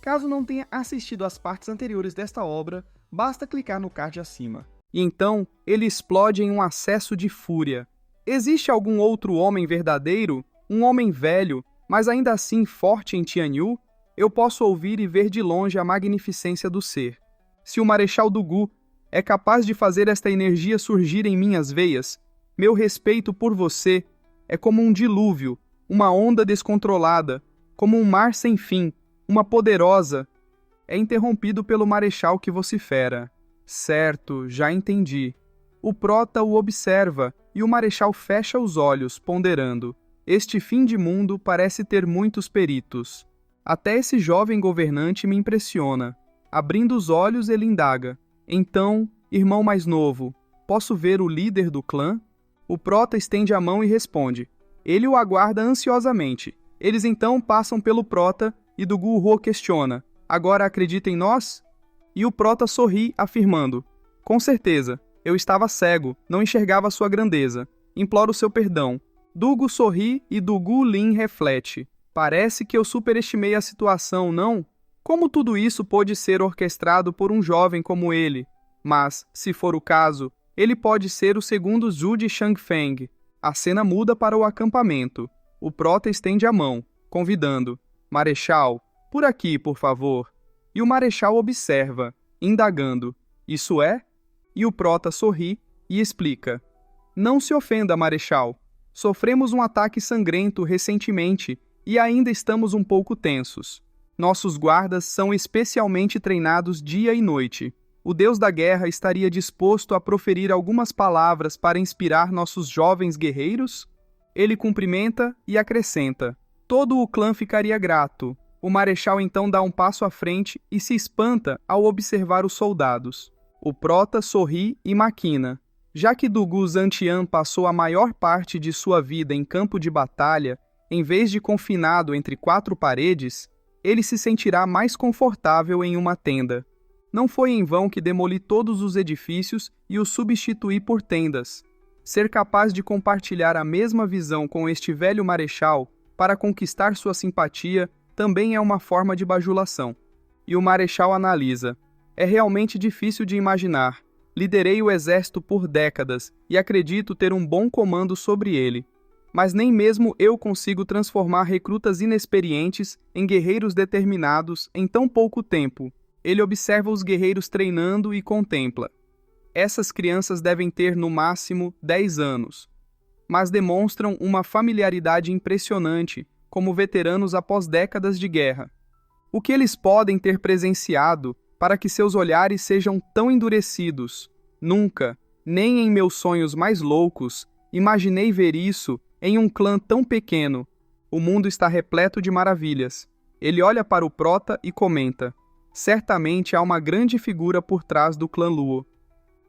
Caso não tenha assistido às partes anteriores desta obra, basta clicar no card acima. E então, ele explode em um acesso de fúria. Existe algum outro homem verdadeiro? Um homem velho, mas ainda assim forte em Tianyu? Eu posso ouvir e ver de longe a magnificência do ser. Se o Marechal Dugu é capaz de fazer esta energia surgir em minhas veias, meu respeito por você é como um dilúvio, uma onda descontrolada, como um mar sem fim, uma poderosa... É interrompido pelo Marechal que vocifera. Certo, já entendi. O Prota o observa e o Marechal fecha os olhos, ponderando. Este fim de mundo parece ter muitos peritos. Até esse jovem governante me impressiona. Abrindo os olhos, ele indaga. Então, irmão mais novo, posso ver o líder do clã? O Prota estende a mão e responde. Ele o aguarda ansiosamente. Eles então passam pelo Prota e Dugu Rô questiona. Agora acredita em nós? E o Prota sorri, afirmando. Com certeza, eu estava cego, não enxergava sua grandeza. Imploro seu perdão. Dugu sorri e Dugu Lin reflete. Parece que eu superestimei a situação, não? Como tudo isso pôde ser orquestrado por um jovem como ele? Mas, se for o caso, ele pode ser o segundo Zhu de Shangfeng. A cena muda para o acampamento. O Prota estende a mão, convidando. Marechal, por aqui, por favor. E o Marechal observa, indagando. Isso é? E o Prota sorri e explica. Não se ofenda, Marechal. Sofremos um ataque sangrento recentemente e ainda estamos um pouco tensos. Nossos guardas são especialmente treinados dia e noite. O Deus da Guerra estaria disposto a proferir algumas palavras para inspirar nossos jovens guerreiros? Ele cumprimenta e acrescenta. Todo o clã ficaria grato. O Marechal então dá um passo à frente e se espanta ao observar os soldados. O Prota sorri e maquina. Já que Dugu Zantian passou a maior parte de sua vida em campo de batalha, em vez de confinado entre quatro paredes, ele se sentirá mais confortável em uma tenda. Não foi em vão que demoli todos os edifícios e os substituí por tendas. Ser capaz de compartilhar a mesma visão com este velho Marechal para conquistar sua simpatia também é uma forma de bajulação. E o Marechal analisa. É realmente difícil de imaginar. Liderei o exército por décadas e acredito ter um bom comando sobre ele. Mas nem mesmo eu consigo transformar recrutas inexperientes em guerreiros determinados em tão pouco tempo. Ele observa os guerreiros treinando e contempla. Essas crianças devem ter no máximo 10 anos, mas demonstram uma familiaridade impressionante como veteranos após décadas de guerra. O que eles podem ter presenciado para que seus olhares sejam tão endurecidos? Nunca, nem em meus sonhos mais loucos, imaginei ver isso em um clã tão pequeno. O mundo está repleto de maravilhas. Ele olha para o Prota e comenta. Certamente há uma grande figura por trás do clã Luo.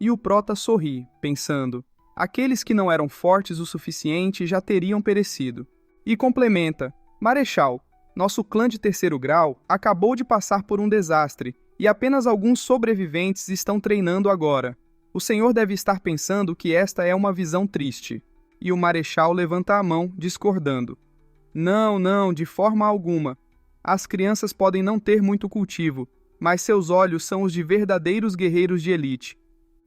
E o Prota sorri, pensando. Aqueles que não eram fortes o suficiente já teriam perecido. E complementa. Marechal, nosso clã de 3º grau acabou de passar por um desastre e apenas alguns sobreviventes estão treinando agora. O senhor deve estar pensando que esta é uma visão triste. E o Marechal levanta a mão, discordando. Não, de forma alguma. As crianças podem não ter muito cultivo, mas seus olhos são os de verdadeiros guerreiros de elite.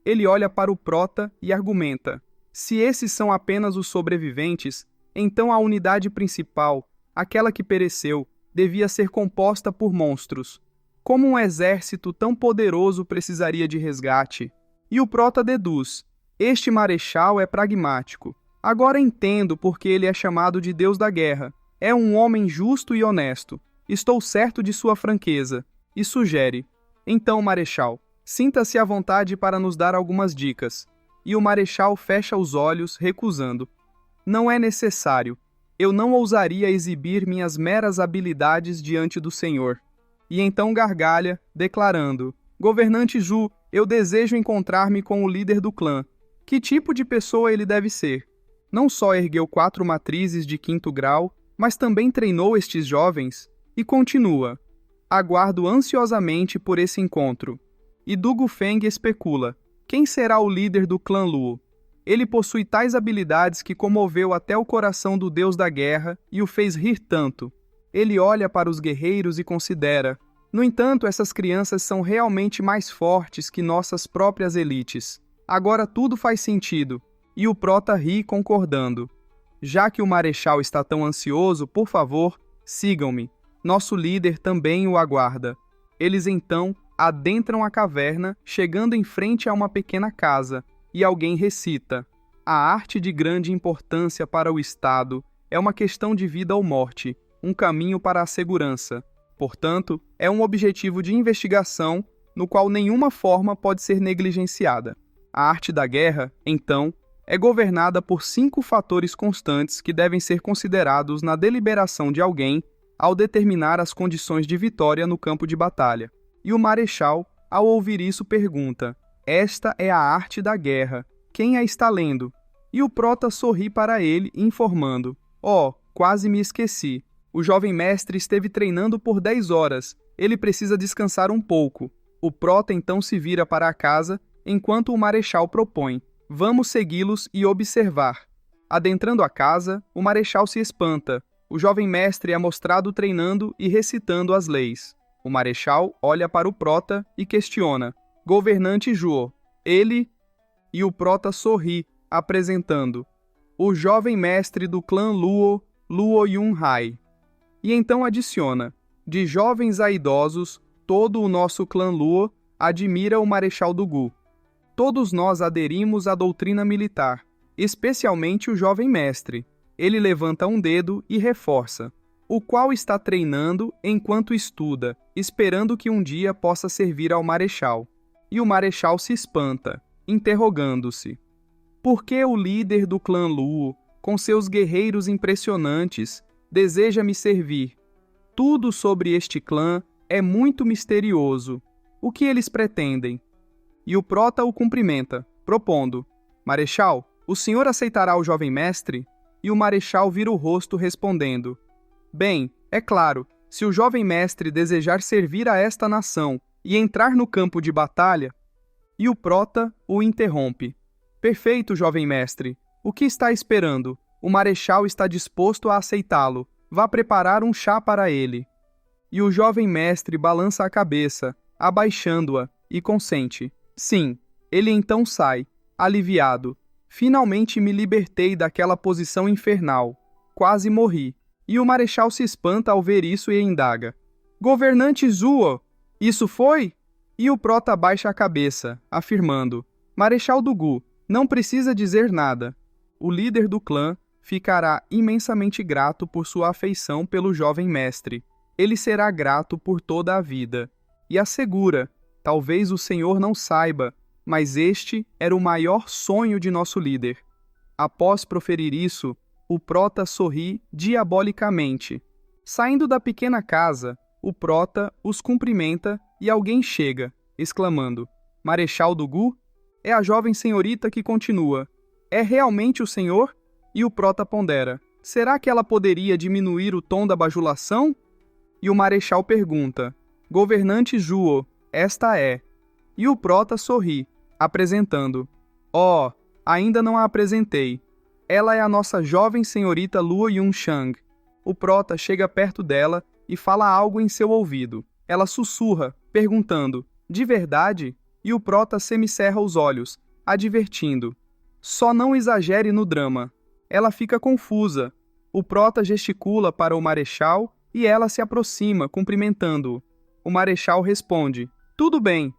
Ele olha para o Prota e argumenta. Se esses são apenas os sobreviventes, então a unidade principal, aquela que pereceu, devia ser composta por monstros. Como um exército tão poderoso precisaria de resgate? E o Prota deduz. Este Marechal é pragmático. Agora entendo por que ele é chamado de Deus da Guerra. É um homem justo e honesto. Estou certo de sua franqueza. E sugere. Então, Marechal, sinta-se à vontade para nos dar algumas dicas. E o Marechal fecha os olhos, recusando. Não é necessário. Eu não ousaria exibir minhas meras habilidades diante do Senhor. E então gargalha, declarando. Governante Zhu, eu desejo encontrar-me com o líder do clã. Que tipo de pessoa ele deve ser? Não só ergueu 4 matrizes de 5º grau, mas também treinou estes jovens. E continua. Aguardo ansiosamente por esse encontro. E Dugu Feng especula. Quem será o líder do clã Luo? Ele possui tais habilidades que comoveu até o coração do Deus da Guerra e o fez rir tanto. Ele olha para os guerreiros e considera. No entanto, essas crianças são realmente mais fortes que nossas próprias elites. Agora tudo faz sentido. E o prota ri concordando. Já que o marechal está tão ansioso, por favor, sigam-me. Nosso líder também o aguarda. Eles então adentram a caverna, chegando em frente a uma pequena casa, e alguém recita: a arte de grande importância para o Estado é uma questão de vida ou morte, um caminho para a segurança. Portanto, é um objetivo de investigação no qual nenhuma forma pode ser negligenciada. A arte da guerra, então, é governada por 5 fatores constantes que devem ser considerados na deliberação de alguém ao determinar as condições de vitória no campo de batalha. E o marechal, ao ouvir isso, pergunta: esta é a arte da guerra. Quem a está lendo? E o prota sorri para ele, informando: quase me esqueci. O jovem mestre esteve treinando por 10 horas. Ele precisa descansar um pouco. O prota então se vira para a casa, enquanto o marechal propõe: vamos segui-los e observar. Adentrando a casa, o marechal se espanta. O jovem mestre é mostrado treinando e recitando as leis. O marechal olha para o prota e questiona: governante Zhuo, ele... E o prota sorri, apresentando: o jovem mestre do clã Luo, Luo Yunhai. E então adiciona: de jovens a idosos, todo o nosso clã Luo admira o marechal do Gu. Todos nós aderimos à doutrina militar, especialmente o jovem mestre. Ele levanta um dedo e reforça: o qual está treinando enquanto estuda, esperando que um dia possa servir ao marechal. E o marechal se espanta, interrogando-se: por que o líder do clã Luo, com seus guerreiros impressionantes, deseja me servir? Tudo sobre este clã é muito misterioso. O que eles pretendem? E o prota o cumprimenta, propondo: marechal, o senhor aceitará o jovem mestre? E o marechal vira o rosto respondendo: bem, é claro, se o jovem mestre desejar servir a esta nação e entrar no campo de batalha... E o prota o interrompe: perfeito, jovem mestre. O que está esperando? O marechal está disposto a aceitá-lo. Vá preparar um chá para ele. E o jovem mestre balança a cabeça, abaixando-a, e consente. Sim, ele então sai, aliviado. Finalmente me libertei daquela posição infernal. Quase morri. E o marechal se espanta ao ver isso e indaga: governante Zhuo, isso foi? E o prota baixa a cabeça, afirmando: marechal do Gu, não precisa dizer nada. O líder do clã ficará imensamente grato por sua afeição pelo jovem mestre. Ele será grato por toda a vida. E assegura: talvez o senhor não saiba, mas este era o maior sonho de nosso líder. Após proferir isso, o prota sorri diabolicamente. Saindo da pequena casa, o prota os cumprimenta e alguém chega, exclamando: marechal do Gu? É a jovem senhorita que continua: é realmente o senhor? E o prota pondera: será que ela poderia diminuir o tom da bajulação? E o marechal pergunta: governante Zhuo, esta é. E o prota sorri, apresentando: ainda não a apresentei. Ela é a nossa jovem senhorita Luo Yunshang. O prota chega perto dela e fala algo em seu ouvido. Ela sussurra, perguntando: de verdade? E o prota semicerra os olhos, advertindo: só não exagere no drama. Ela fica confusa. O prota gesticula para o marechal e ela se aproxima, cumprimentando-o. O marechal responde: tudo bem.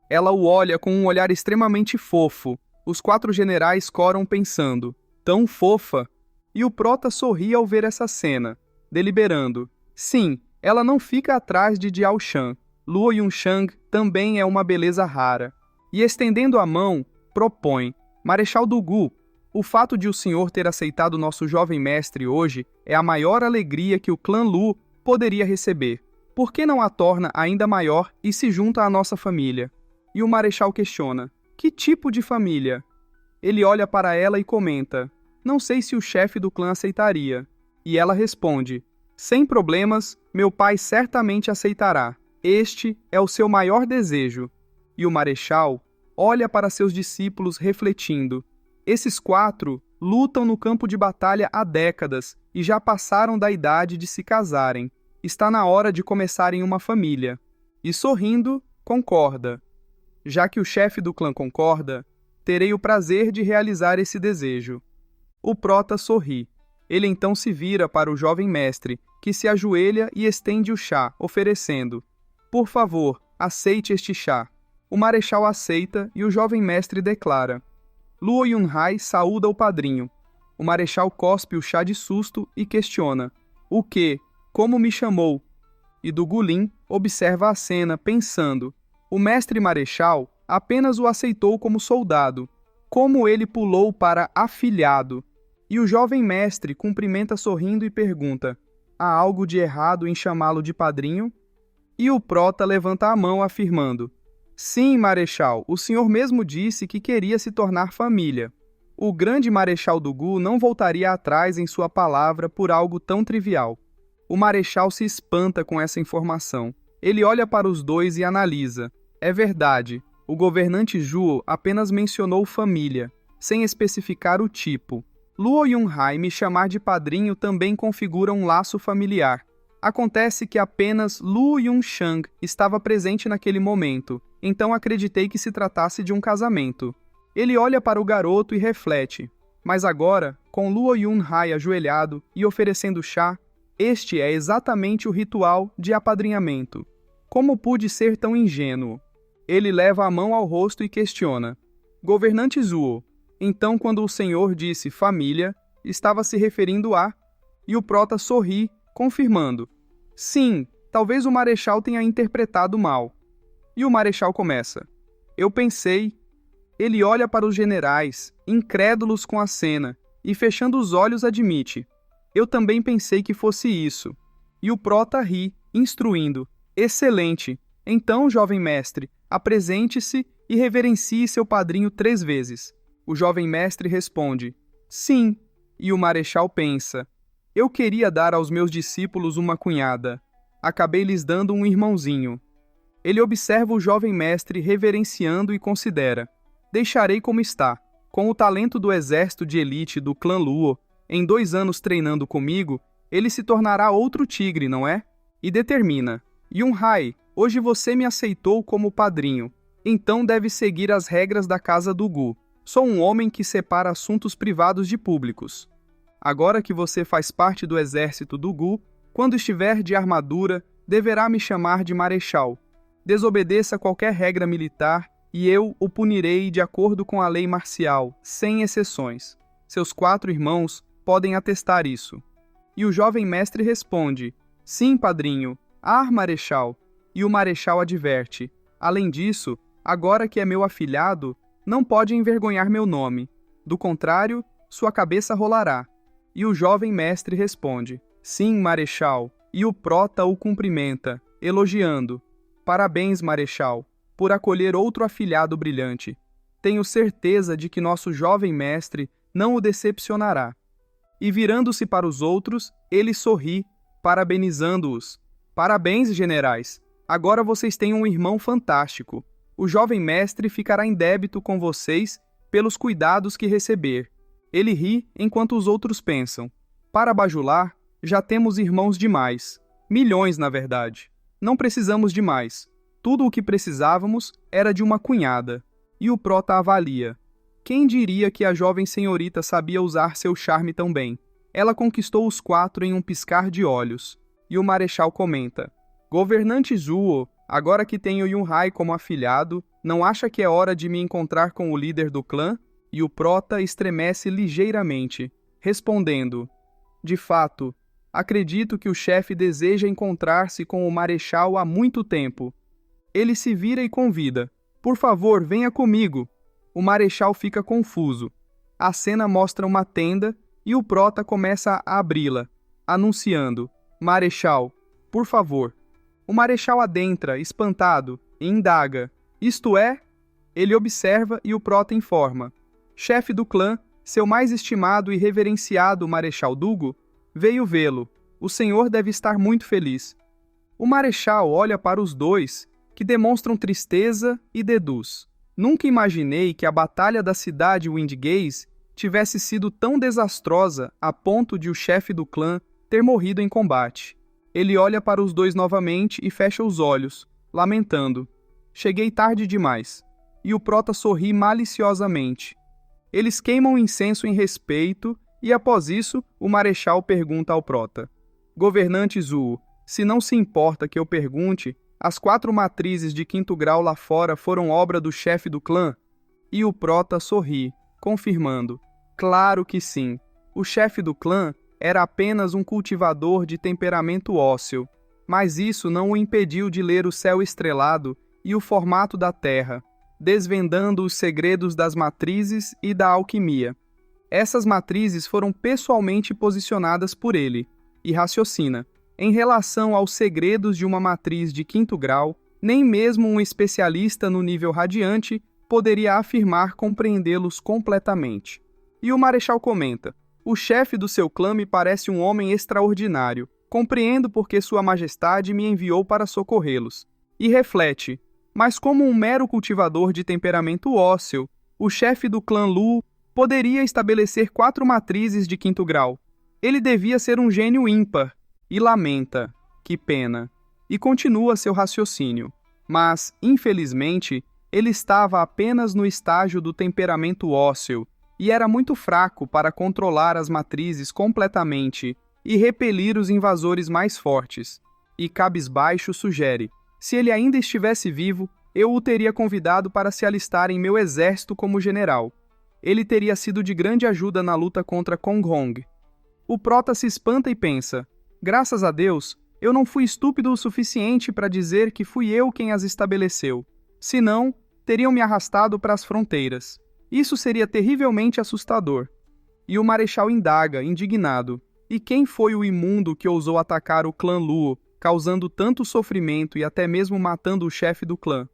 Ela o olha com um olhar extremamente fofo. Os 4 generais coram pensando: tão fofa. E o prota sorri ao ver essa cena, deliberando: sim, ela não fica atrás de Diao Shan. Luo Yunshang também é uma beleza rara. E estendendo a mão, propõe: marechal do Gu, o fato de o senhor ter aceitado nosso jovem mestre hoje é a maior alegria que o clã Lu poderia receber. Por que não a torna ainda maior e se junta à nossa família? E o marechal questiona: que tipo de família? Ele olha para ela e comenta: não sei se o chefe do clã aceitaria. E ela responde: sem problemas, meu pai certamente aceitará. Este é o seu maior desejo. E o marechal olha para seus discípulos refletindo: esses 4 lutam no campo de batalha há décadas e já passaram da idade de se casarem. Está na hora de começarem uma família. e sorrindo, concorda. Já que o chefe do clã concorda, terei o prazer de realizar esse desejo. O prota sorri. Ele então se vira para o jovem mestre, que se ajoelha e estende o chá, oferecendo: por favor, aceite este chá. O marechal aceita e o jovem mestre declara: Luo Yunhai saúda o padrinho. O marechal cospe o chá de susto e questiona: o quê? Como me chamou? E Dugu Lin observa a cena, pensando: o mestre marechal apenas o aceitou como soldado. Como ele pulou para afilhado? E o jovem mestre cumprimenta sorrindo e pergunta: há algo de errado em chamá-lo de padrinho? E o prota levanta a mão afirmando: sim, marechal, o senhor mesmo disse que queria se tornar família. O grande marechal Dugu não voltaria atrás em sua palavra por algo tão trivial. O marechal se espanta com essa informação. Ele olha para os dois e analisa. É verdade, o governante Zhuo apenas mencionou família, sem especificar o tipo. Luo Yunhai me chamar de padrinho também configura um laço familiar. Acontece que apenas Lu Yunshang estava presente naquele momento, então acreditei que se tratasse de um casamento. Ele olha para o garoto e reflete. Mas agora, com Luo Yunhai ajoelhado e oferecendo chá, este é exatamente o ritual de apadrinhamento. Como pude ser tão ingênuo? Ele leva a mão ao rosto e questiona: governante Zhuo, então quando o senhor disse família, estava se referindo a... E o prota sorri, confirmando: sim, talvez o marechal tenha interpretado mal. E o marechal começa: eu pensei... Ele olha para os generais, incrédulos com a cena, e fechando os olhos admite: eu também pensei que fosse isso. E o prota ri, instruindo: excelente! Então, jovem mestre, apresente-se e reverencie seu padrinho 3 vezes. O jovem mestre responde: sim. E o marechal pensa: eu queria dar aos meus discípulos uma cunhada. Acabei lhes dando um irmãozinho. Ele observa o jovem mestre reverenciando e considera: deixarei como está. Com o talento do exército de elite do clã Luo, em 2 anos treinando comigo, ele se tornará outro tigre, não é? E determina: Yunhai, hoje você me aceitou como padrinho, então deve seguir as regras da casa do Gu. Sou um homem que separa assuntos privados de públicos. Agora que você faz parte do exército do Gu, quando estiver de armadura, deverá me chamar de marechal. Desobedeça qualquer regra militar e eu o punirei de acordo com a lei marcial, sem exceções. Seus 4 irmãos podem atestar isso. E o jovem mestre responde: sim, padrinho, marechal. E o marechal adverte: além disso, agora que é meu afilhado, não pode envergonhar meu nome. Do contrário, sua cabeça rolará. E o jovem mestre responde: sim, marechal. E o prota o cumprimenta, elogiando: parabéns, marechal, por acolher outro afilhado brilhante. Tenho certeza de que nosso jovem mestre não o decepcionará. E virando-se para os outros, ele sorri, parabenizando-os. Parabéns, generais! Agora vocês têm um irmão fantástico. O jovem mestre ficará em débito com vocês pelos cuidados que receber. Ele ri enquanto os outros pensam: para bajular, já temos irmãos demais. Milhões, na verdade. Não precisamos de mais. Tudo o que precisávamos era de uma cunhada. E o prota avalia: quem diria que a jovem senhorita sabia usar seu charme tão bem? Ela conquistou os 4 em um piscar de olhos. E o marechal comenta: governante Zhuo, agora que tenho Yunhai como afilhado, não acha que é hora de me encontrar com o líder do clã? E o prota estremece ligeiramente, respondendo: de fato, acredito que o chefe deseja encontrar-se com o marechal há muito tempo. Ele se vira e convida: por favor, venha comigo. O marechal fica confuso. A cena mostra uma tenda e o prota começa a abri-la, anunciando: marechal, por favor. O marechal adentra, espantado, e indaga: isto é? Ele observa e o prota informa: chefe do clã, seu mais estimado e reverenciado marechal Dugu, veio vê-lo. O senhor deve estar muito feliz. O marechal olha para os dois, que demonstram tristeza, e deduz: nunca imaginei que a batalha da cidade Windgaze tivesse sido tão desastrosa a ponto de o chefe do clã ter morrido em combate. Ele olha para os dois novamente e fecha os olhos, lamentando: cheguei tarde demais. E o prota sorri maliciosamente. Eles queimam incenso em respeito e, após isso, o marechal pergunta ao prota: governante Zuu, se não se importa que eu pergunte, as 4 matrizes de 5º grau lá fora foram obra do chefe do clã? E o prota sorri, confirmando: claro que sim. O chefe do clã era apenas um cultivador de temperamento ósseo, mas isso não o impediu de ler o céu estrelado e o formato da terra, desvendando os segredos das matrizes e da alquimia. Essas matrizes foram pessoalmente posicionadas por ele, e raciocina: em relação aos segredos de uma matriz de 5º grau, nem mesmo um especialista no nível radiante poderia afirmar compreendê-los completamente. E o marechal comenta: o chefe do seu clã me parece um homem extraordinário. Compreendo porque Sua Majestade me enviou para socorrê-los. E reflete: mas como um mero cultivador de temperamento ósseo, o chefe do clã Lu poderia estabelecer 4 matrizes de 5º grau. Ele devia ser um gênio ímpar. E lamenta: que pena. E continua seu raciocínio. Mas, infelizmente, ele estava apenas no estágio do temperamento ósseo, e era muito fraco para controlar as matrizes completamente e repelir os invasores mais fortes. E cabisbaixo sugere: se ele ainda estivesse vivo, eu o teria convidado para se alistar em meu exército como general. Ele teria sido de grande ajuda na luta contra Kong Hong. O prota se espanta e pensa: graças a Deus, eu não fui estúpido o suficiente para dizer que fui eu quem as estabeleceu. Senão, teriam me arrastado para as fronteiras. Isso seria terrivelmente assustador. E o marechal indaga, indignado: e quem foi o imundo que ousou atacar o clã Luo, causando tanto sofrimento e até mesmo matando o chefe do clã?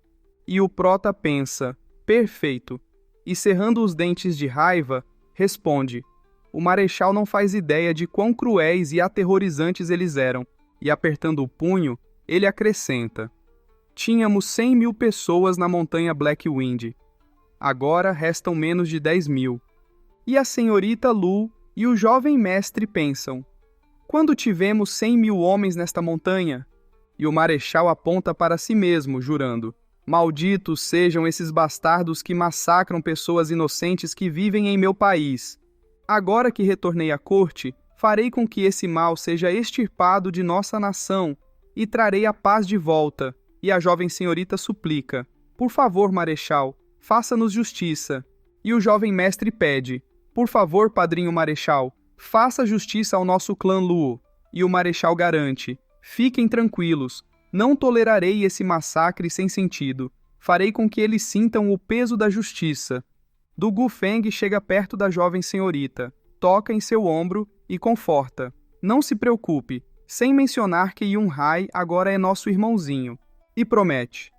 E o prota pensa: perfeito. E cerrando os dentes de raiva, responde: o marechal não faz ideia de quão cruéis e aterrorizantes eles eram. E apertando o punho, ele acrescenta: tínhamos 100.000 pessoas na montanha Blackwind. Agora restam menos de 10.000. E a senhorita Lu e o jovem mestre pensam: quando tivemos 100.000 homens nesta montanha? E o marechal aponta para si mesmo, jurando: malditos sejam esses bastardos que massacram pessoas inocentes que vivem em meu país. Agora que retornei à corte, farei com que esse mal seja extirpado de nossa nação e trarei a paz de volta. E a jovem senhorita suplica: por favor, marechal, faça-nos justiça. E o jovem mestre pede: por favor, padrinho marechal, faça justiça ao nosso clã Luo. E o marechal garante: fiquem tranquilos, não tolerarei esse massacre sem sentido. Farei com que eles sintam o peso da justiça. Du Gufeng chega perto da jovem senhorita, toca em seu ombro e conforta: não se preocupe, sem mencionar que Yun Hai agora é nosso irmãozinho. E promete: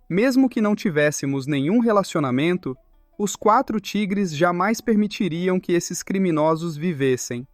mesmo que não tivéssemos nenhum relacionamento, os 4 tigres jamais permitiriam que esses criminosos vivessem.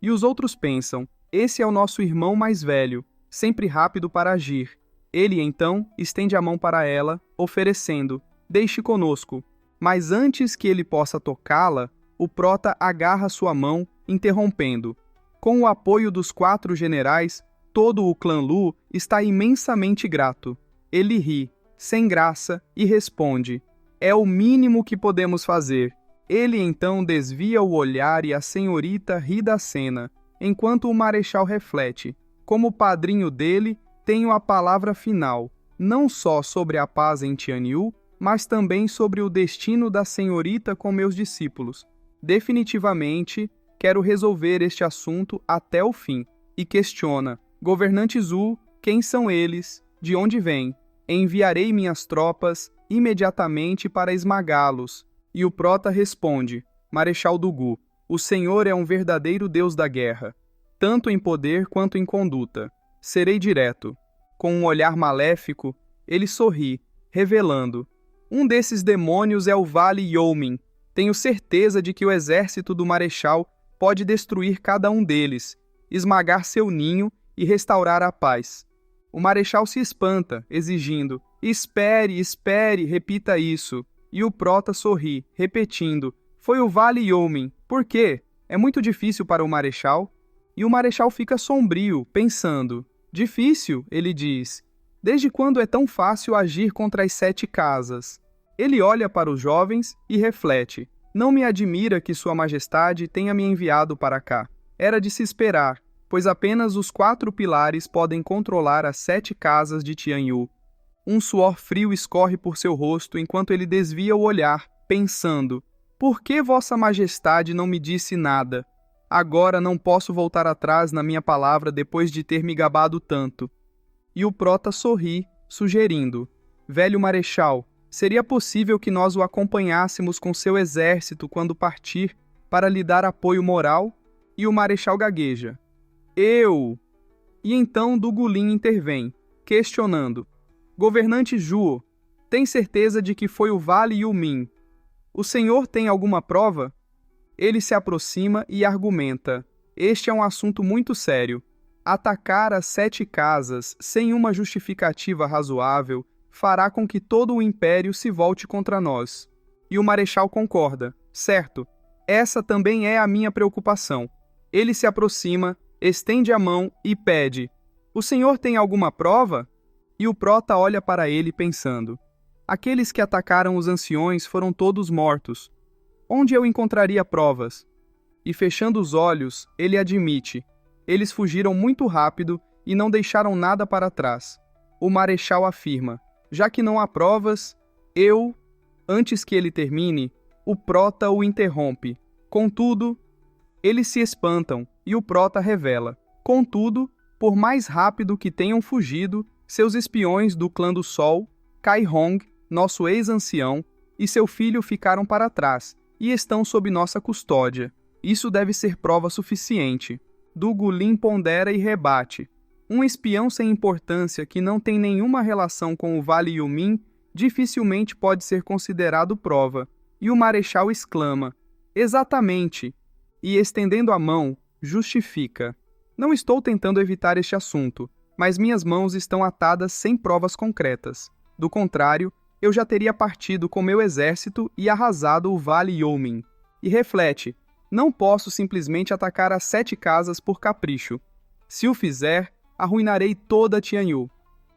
E os outros pensam: esse é o nosso irmão mais velho, sempre rápido para agir. Ele, então, estende a mão para ela, oferecendo: deixe conosco. Mas antes que ele possa tocá-la, o prota agarra sua mão, interrompendo: com o apoio dos 4 generais, todo o clã Lu está imensamente grato. Ele ri, sem graça, e responde: é o mínimo que podemos fazer. Ele então desvia o olhar e a senhorita ri da cena, enquanto o marechal reflete: como padrinho dele, tenho a palavra final, não só sobre a paz em Tianyu, mas também sobre o destino da senhorita com meus discípulos. Definitivamente, quero resolver este assunto até o fim. E questiona: governante Zhu, quem são eles? De onde vêm? Enviarei minhas tropas imediatamente para esmagá-los. E o prota responde: marechal Dugu, o senhor é um verdadeiro deus da guerra, tanto em poder quanto em conduta. Serei direto. Com um olhar maléfico, ele sorri, revelando: um desses demônios é o Vale Youmin. Tenho certeza de que o exército do marechal pode destruir cada um deles, esmagar seu ninho e restaurar a paz. O marechal se espanta, exigindo: espere, espere, repita isso. E o prota sorri, repetindo: foi o Vale Youmin. Por quê? É muito difícil para o marechal? E o marechal fica sombrio, pensando: difícil, ele diz. Desde quando é tão fácil agir contra as 7 casas? Ele olha para os jovens e reflete. Não me admira que Sua Majestade tenha me enviado para cá. Era de se esperar, pois apenas os 4 pilares podem controlar as 7 casas de Tianyu. Um suor frio escorre por seu rosto enquanto ele desvia o olhar, pensando: por que Vossa Majestade não me disse nada? Agora não posso voltar atrás na minha palavra depois de ter me gabado tanto. E o prota sorri, sugerindo: velho marechal, seria possível que nós o acompanhássemos com seu exército quando partir para lhe dar apoio moral? E o marechal gagueja: eu! E então Dugulin intervém, questionando: governante Zhuo, tem certeza de que foi o Vale Yumin? O senhor tem alguma prova? Ele se aproxima e argumenta: este é um assunto muito sério. Atacar as 7 casas sem uma justificativa razoável fará com que todo o império se volte contra nós. E o marechal concorda: certo, essa também é a minha preocupação. Ele se aproxima, estende a mão e pede: o senhor tem alguma prova? E o prota olha para ele pensando: aqueles que atacaram os anciões foram todos mortos. Onde eu encontraria provas? E fechando os olhos, ele admite: eles fugiram muito rápido e não deixaram nada para trás. O marechal afirma: já que não há provas, eu... Antes que ele termine, o prota o interrompe. Contudo, eles se espantam e o prota revela: contudo, por mais rápido que tenham fugido, seus espiões do clã do Sol, Kai Hong, nosso ex-ancião, e seu filho ficaram para trás e estão sob nossa custódia. Isso deve ser prova suficiente. Dugulin pondera e rebate: um espião sem importância que não tem nenhuma relação com o Vale Yumin dificilmente pode ser considerado prova. E o marechal exclama: exatamente! E estendendo a mão, justifica: não estou tentando evitar este assunto, mas minhas mãos estão atadas sem provas concretas. Do contrário, eu já teria partido com meu exército e arrasado o Vale Yumin. E reflete: não posso simplesmente atacar as 7 casas por capricho. Se o fizer, arruinarei toda Tianyu.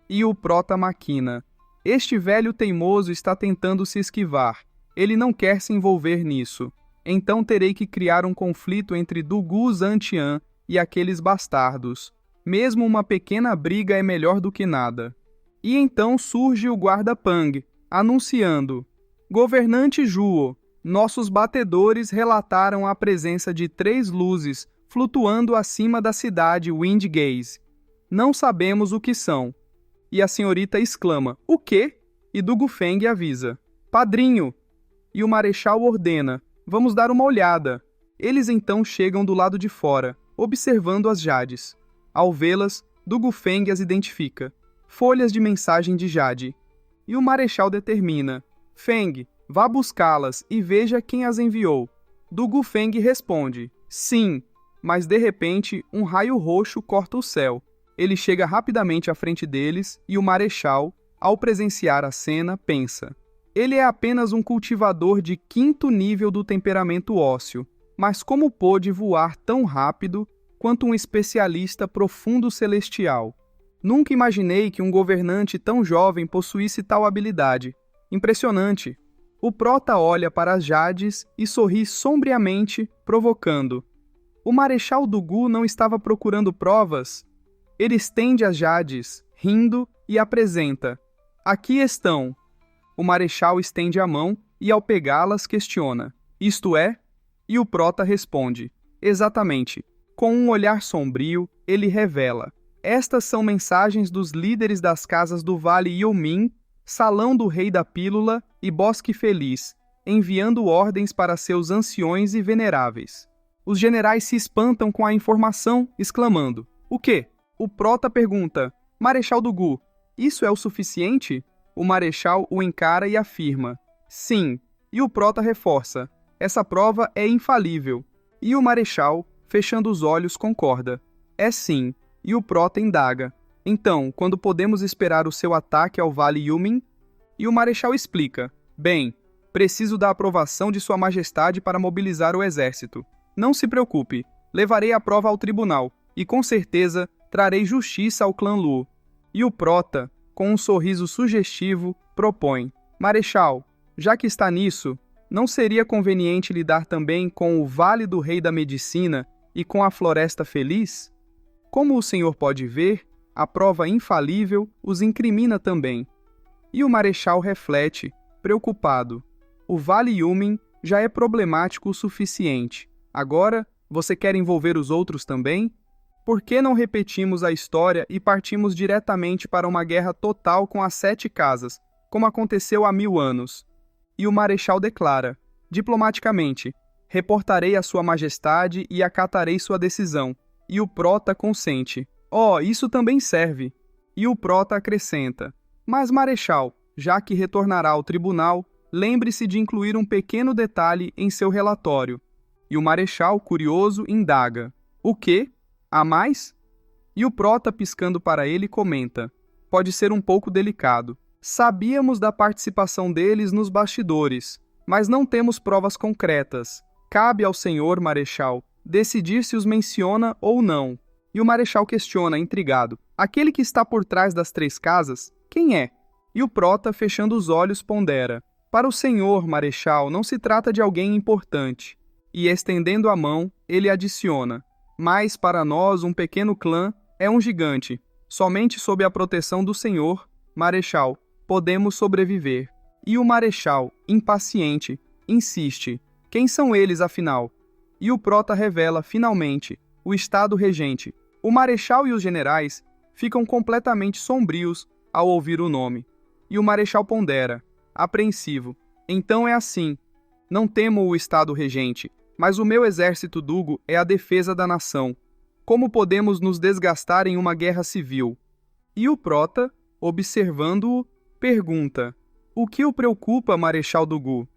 E o prota maquina: este velho teimoso está tentando se esquivar. Ele não quer se envolver nisso. Então terei que criar um conflito entre Dugu Zantian e aqueles bastardos. Mesmo uma pequena briga é melhor do que nada. E então surge o guarda Pang, anunciando: governante Zhuo, nossos batedores relataram a presença de 3 luzes flutuando acima da cidade Windgaze. Não sabemos o que são. E a senhorita exclama: o quê? E Dugu Feng avisa: padrinho! E o marechal ordena: vamos dar uma olhada. Eles então chegam do lado de fora, observando as Jades. Ao vê-las, Dugu Feng as identifica: folhas de mensagem de Jade. E o marechal determina: Feng, vá buscá-las e veja quem as enviou. Dugu Feng responde: sim, mas de repente um raio roxo corta o céu. Ele chega rapidamente à frente deles e o marechal, ao presenciar a cena, pensa: ele é apenas um cultivador de 5º nível do temperamento ósseo, mas como pôde voar tão rápido quanto um especialista profundo celestial? Nunca imaginei que um governante tão jovem possuísse tal habilidade. Impressionante! O prota olha para as Jades e sorri sombriamente, provocando: o marechal Dugu não estava procurando provas? Ele estende as Jades, rindo, e apresenta: aqui estão. O marechal estende a mão e, ao pegá-las, questiona: isto é? E o prota responde: exatamente. Com um olhar sombrio, ele revela: estas são mensagens dos líderes das casas do Vale Yumin, Salão do Rei da Pílula e Bosque Feliz, enviando ordens para seus anciões e veneráveis. Os generais se espantam com a informação, exclamando: o quê? O prota pergunta: Marechal Dugu, isso é o suficiente? O marechal o encara e afirma: sim. E o prota reforça: essa prova é infalível. E o marechal, fechando os olhos, concorda: é sim. E o prota indaga: então, quando podemos esperar o seu ataque ao Vale Yumin? E o marechal explica: bem, preciso da aprovação de Sua Majestade para mobilizar o exército. Não se preocupe, levarei a prova ao tribunal, e com certeza trarei justiça ao clã Lu. E o prota, com um sorriso sugestivo, propõe: Marechal, já que está nisso, não seria conveniente lidar também com o Vale do Rei da Medicina e com a Floresta Feliz? Como o senhor pode ver, a prova infalível os incrimina também. E o Marechal reflete, preocupado. O Vale Yumin já é problemático o suficiente. Agora, você quer envolver os outros também? Por que não repetimos a história e partimos diretamente para uma guerra total com as 7 casas, como aconteceu há 1000 anos? E o Marechal declara, diplomaticamente: reportarei a Sua Majestade e acatarei sua decisão. E o Prota consente. Oh, isso também serve. E o Prota acrescenta: mas, Marechal, já que retornará ao tribunal, lembre-se de incluir um pequeno detalhe em seu relatório. E o Marechal, curioso, indaga: o quê? Há mais? E o Prota, piscando para ele, comenta: pode ser um pouco delicado. Sabíamos da participação deles nos bastidores, mas não temos provas concretas. Cabe ao senhor, Marechal, decidir se os menciona ou não. E o Marechal questiona, intrigado: aquele que está por trás das 3 casas, quem é? E o Prota, fechando os olhos, pondera: para o senhor, Marechal, não se trata de alguém importante. E estendendo a mão, ele adiciona: mas para nós um pequeno clã é um gigante. Somente sob a proteção do senhor, Marechal, podemos sobreviver. E o Marechal, impaciente, insiste: quem são eles, afinal? E o Prota revela, finalmente, o Estado Regente. O Marechal e os generais ficam completamente sombrios ao ouvir o nome. E o Marechal pondera, apreensivo: então é assim. Não temo o Estado Regente, mas o meu exército Dugo é a defesa da nação. Como podemos nos desgastar em uma guerra civil? E o Prota, observando-o, pergunta: o que o preocupa, Marechal Dugu?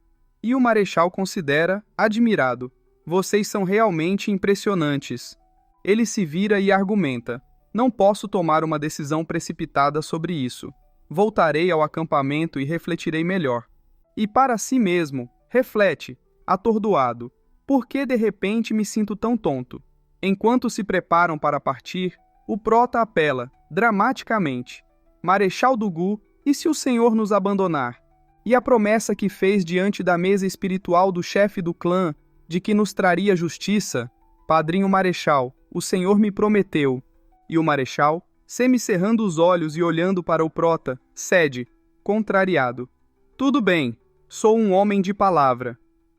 E o Marechal considera, admirado: vocês são realmente impressionantes. Ele se vira e argumenta: não posso tomar uma decisão precipitada sobre isso. Voltarei ao acampamento e refletirei melhor. E para si mesmo, reflete, atordoado: por que de repente me sinto tão tonto? Enquanto se preparam para partir, o Prota apela, dramaticamente: Marechal Dugu, e se o senhor nos abandonar? E a promessa que fez diante da mesa espiritual do chefe do clã, de que nos traria justiça? Padrinho Marechal, o senhor me prometeu. E o Marechal, semicerrando os olhos e olhando para o Prota, cede, contrariado: tudo bem, sou um homem de palavra.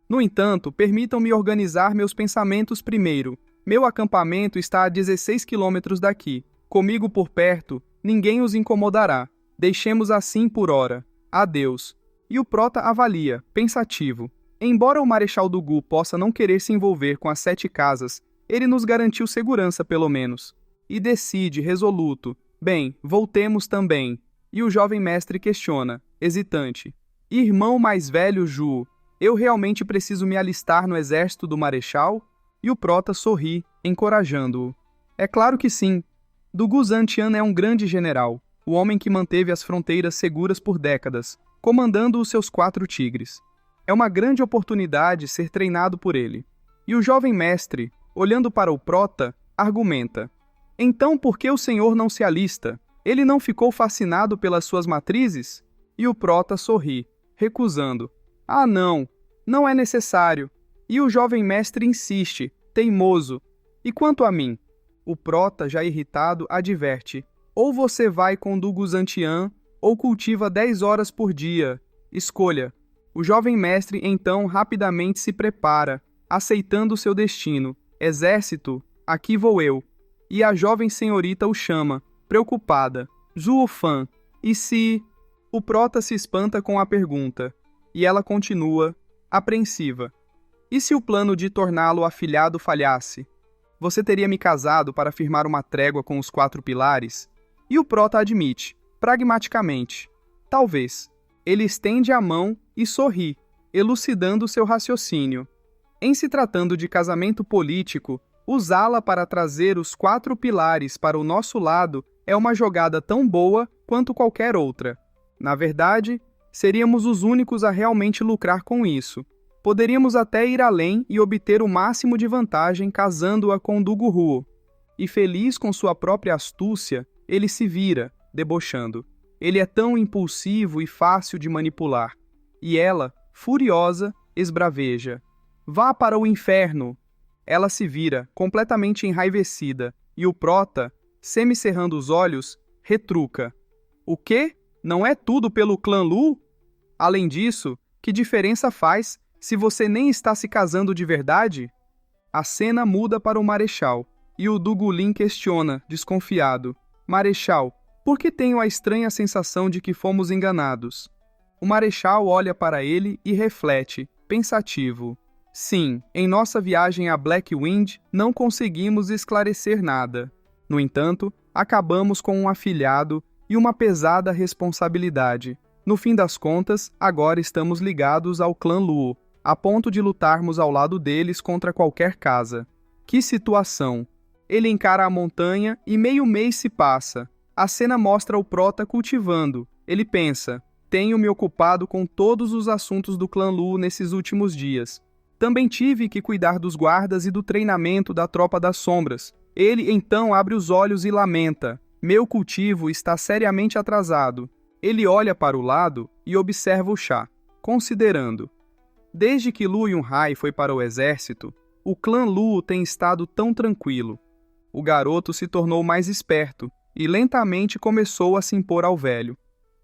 No entanto, permitam-me organizar meus pensamentos primeiro. Meu acampamento está a 16 quilômetros daqui. Comigo por perto, ninguém os incomodará. Deixemos assim por hora. Adeus. E o Prota avalia, pensativo: embora o Marechal Dugu possa não querer se envolver com as 7 casas, ele nos garantiu segurança pelo menos. E decide, resoluto: bem, voltemos também. E o jovem mestre questiona, hesitante: irmão mais velho Ju, eu realmente preciso me alistar no exército do Marechal? E o Prota sorri, encorajando-o: é claro que sim. Dugu Zantian é um grande general, o homem que manteve as fronteiras seguras por décadas, comandando os seus 4 tigres. É uma grande oportunidade ser treinado por ele. E o jovem mestre, olhando para o Prota, argumenta: então por que o senhor não se alista? Ele não ficou fascinado pelas suas matrizes? E o Prota sorri, recusando: ah, não, não é necessário. E o jovem mestre insiste, teimoso: e quanto a mim? O Prota, já irritado, adverte: ou você vai com Dugu Zantian, ou cultiva 10 horas por dia. Escolha. O jovem mestre então rapidamente se prepara, aceitando seu destino. Exército, aqui vou eu. E a jovem senhorita o chama, preocupada: Zuofan, e se... O Prota se espanta com a pergunta, e ela continua, apreensiva: e se o plano de torná-lo afilhado falhasse? Você teria me casado para firmar uma trégua com os 4 pilares? E o Prota admite, pragmaticamente: talvez. Ele estende a mão e sorri, elucidando seu raciocínio. Em se tratando de casamento político, usá-la para trazer os 4 pilares para o nosso lado é uma jogada tão boa quanto qualquer outra. Na verdade, seríamos os únicos a realmente lucrar com isso. Poderíamos até ir além e obter o máximo de vantagem casando-a com Dugu Ruo. E feliz com sua própria astúcia, ele se vira, debochando: Ele é tão impulsivo e fácil de manipular. E ela, furiosa, esbraveja: "Vá para o inferno!" Ela se vira, completamente enraivecida, e o prota, semicerrando os olhos, retruca: "O quê? Não é tudo pelo clã Lu? Além disso, que diferença faz se você nem está se casando de verdade?" A cena muda para o Marechal, e o Dugulin questiona, desconfiado: "Marechal, por que tenho a estranha sensação de que fomos enganados?" O Marechal olha para ele e reflete, pensativo: "Sim, em nossa viagem a Blackwind não conseguimos esclarecer nada. No entanto, acabamos com um afilhado e uma pesada responsabilidade. No fim das contas, agora estamos ligados ao clã Luo, a ponto de lutarmos ao lado deles contra qualquer casa. Que situação!" Ele encara a montanha e meio mês se passa. A cena mostra o prota cultivando. Ele pensa: "Tenho me ocupado com todos os assuntos do clã Lu nesses últimos dias. Também tive que cuidar dos guardas e do treinamento da Tropa das Sombras." Ele então abre os olhos e lamenta: "Meu cultivo está seriamente atrasado." Ele olha para o lado e observa o chá, considerando: desde que Lu Yunhai foi para o exército, o clã Lu tem estado tão tranquilo. O garoto se tornou mais esperto e lentamente começou a se impor ao velho.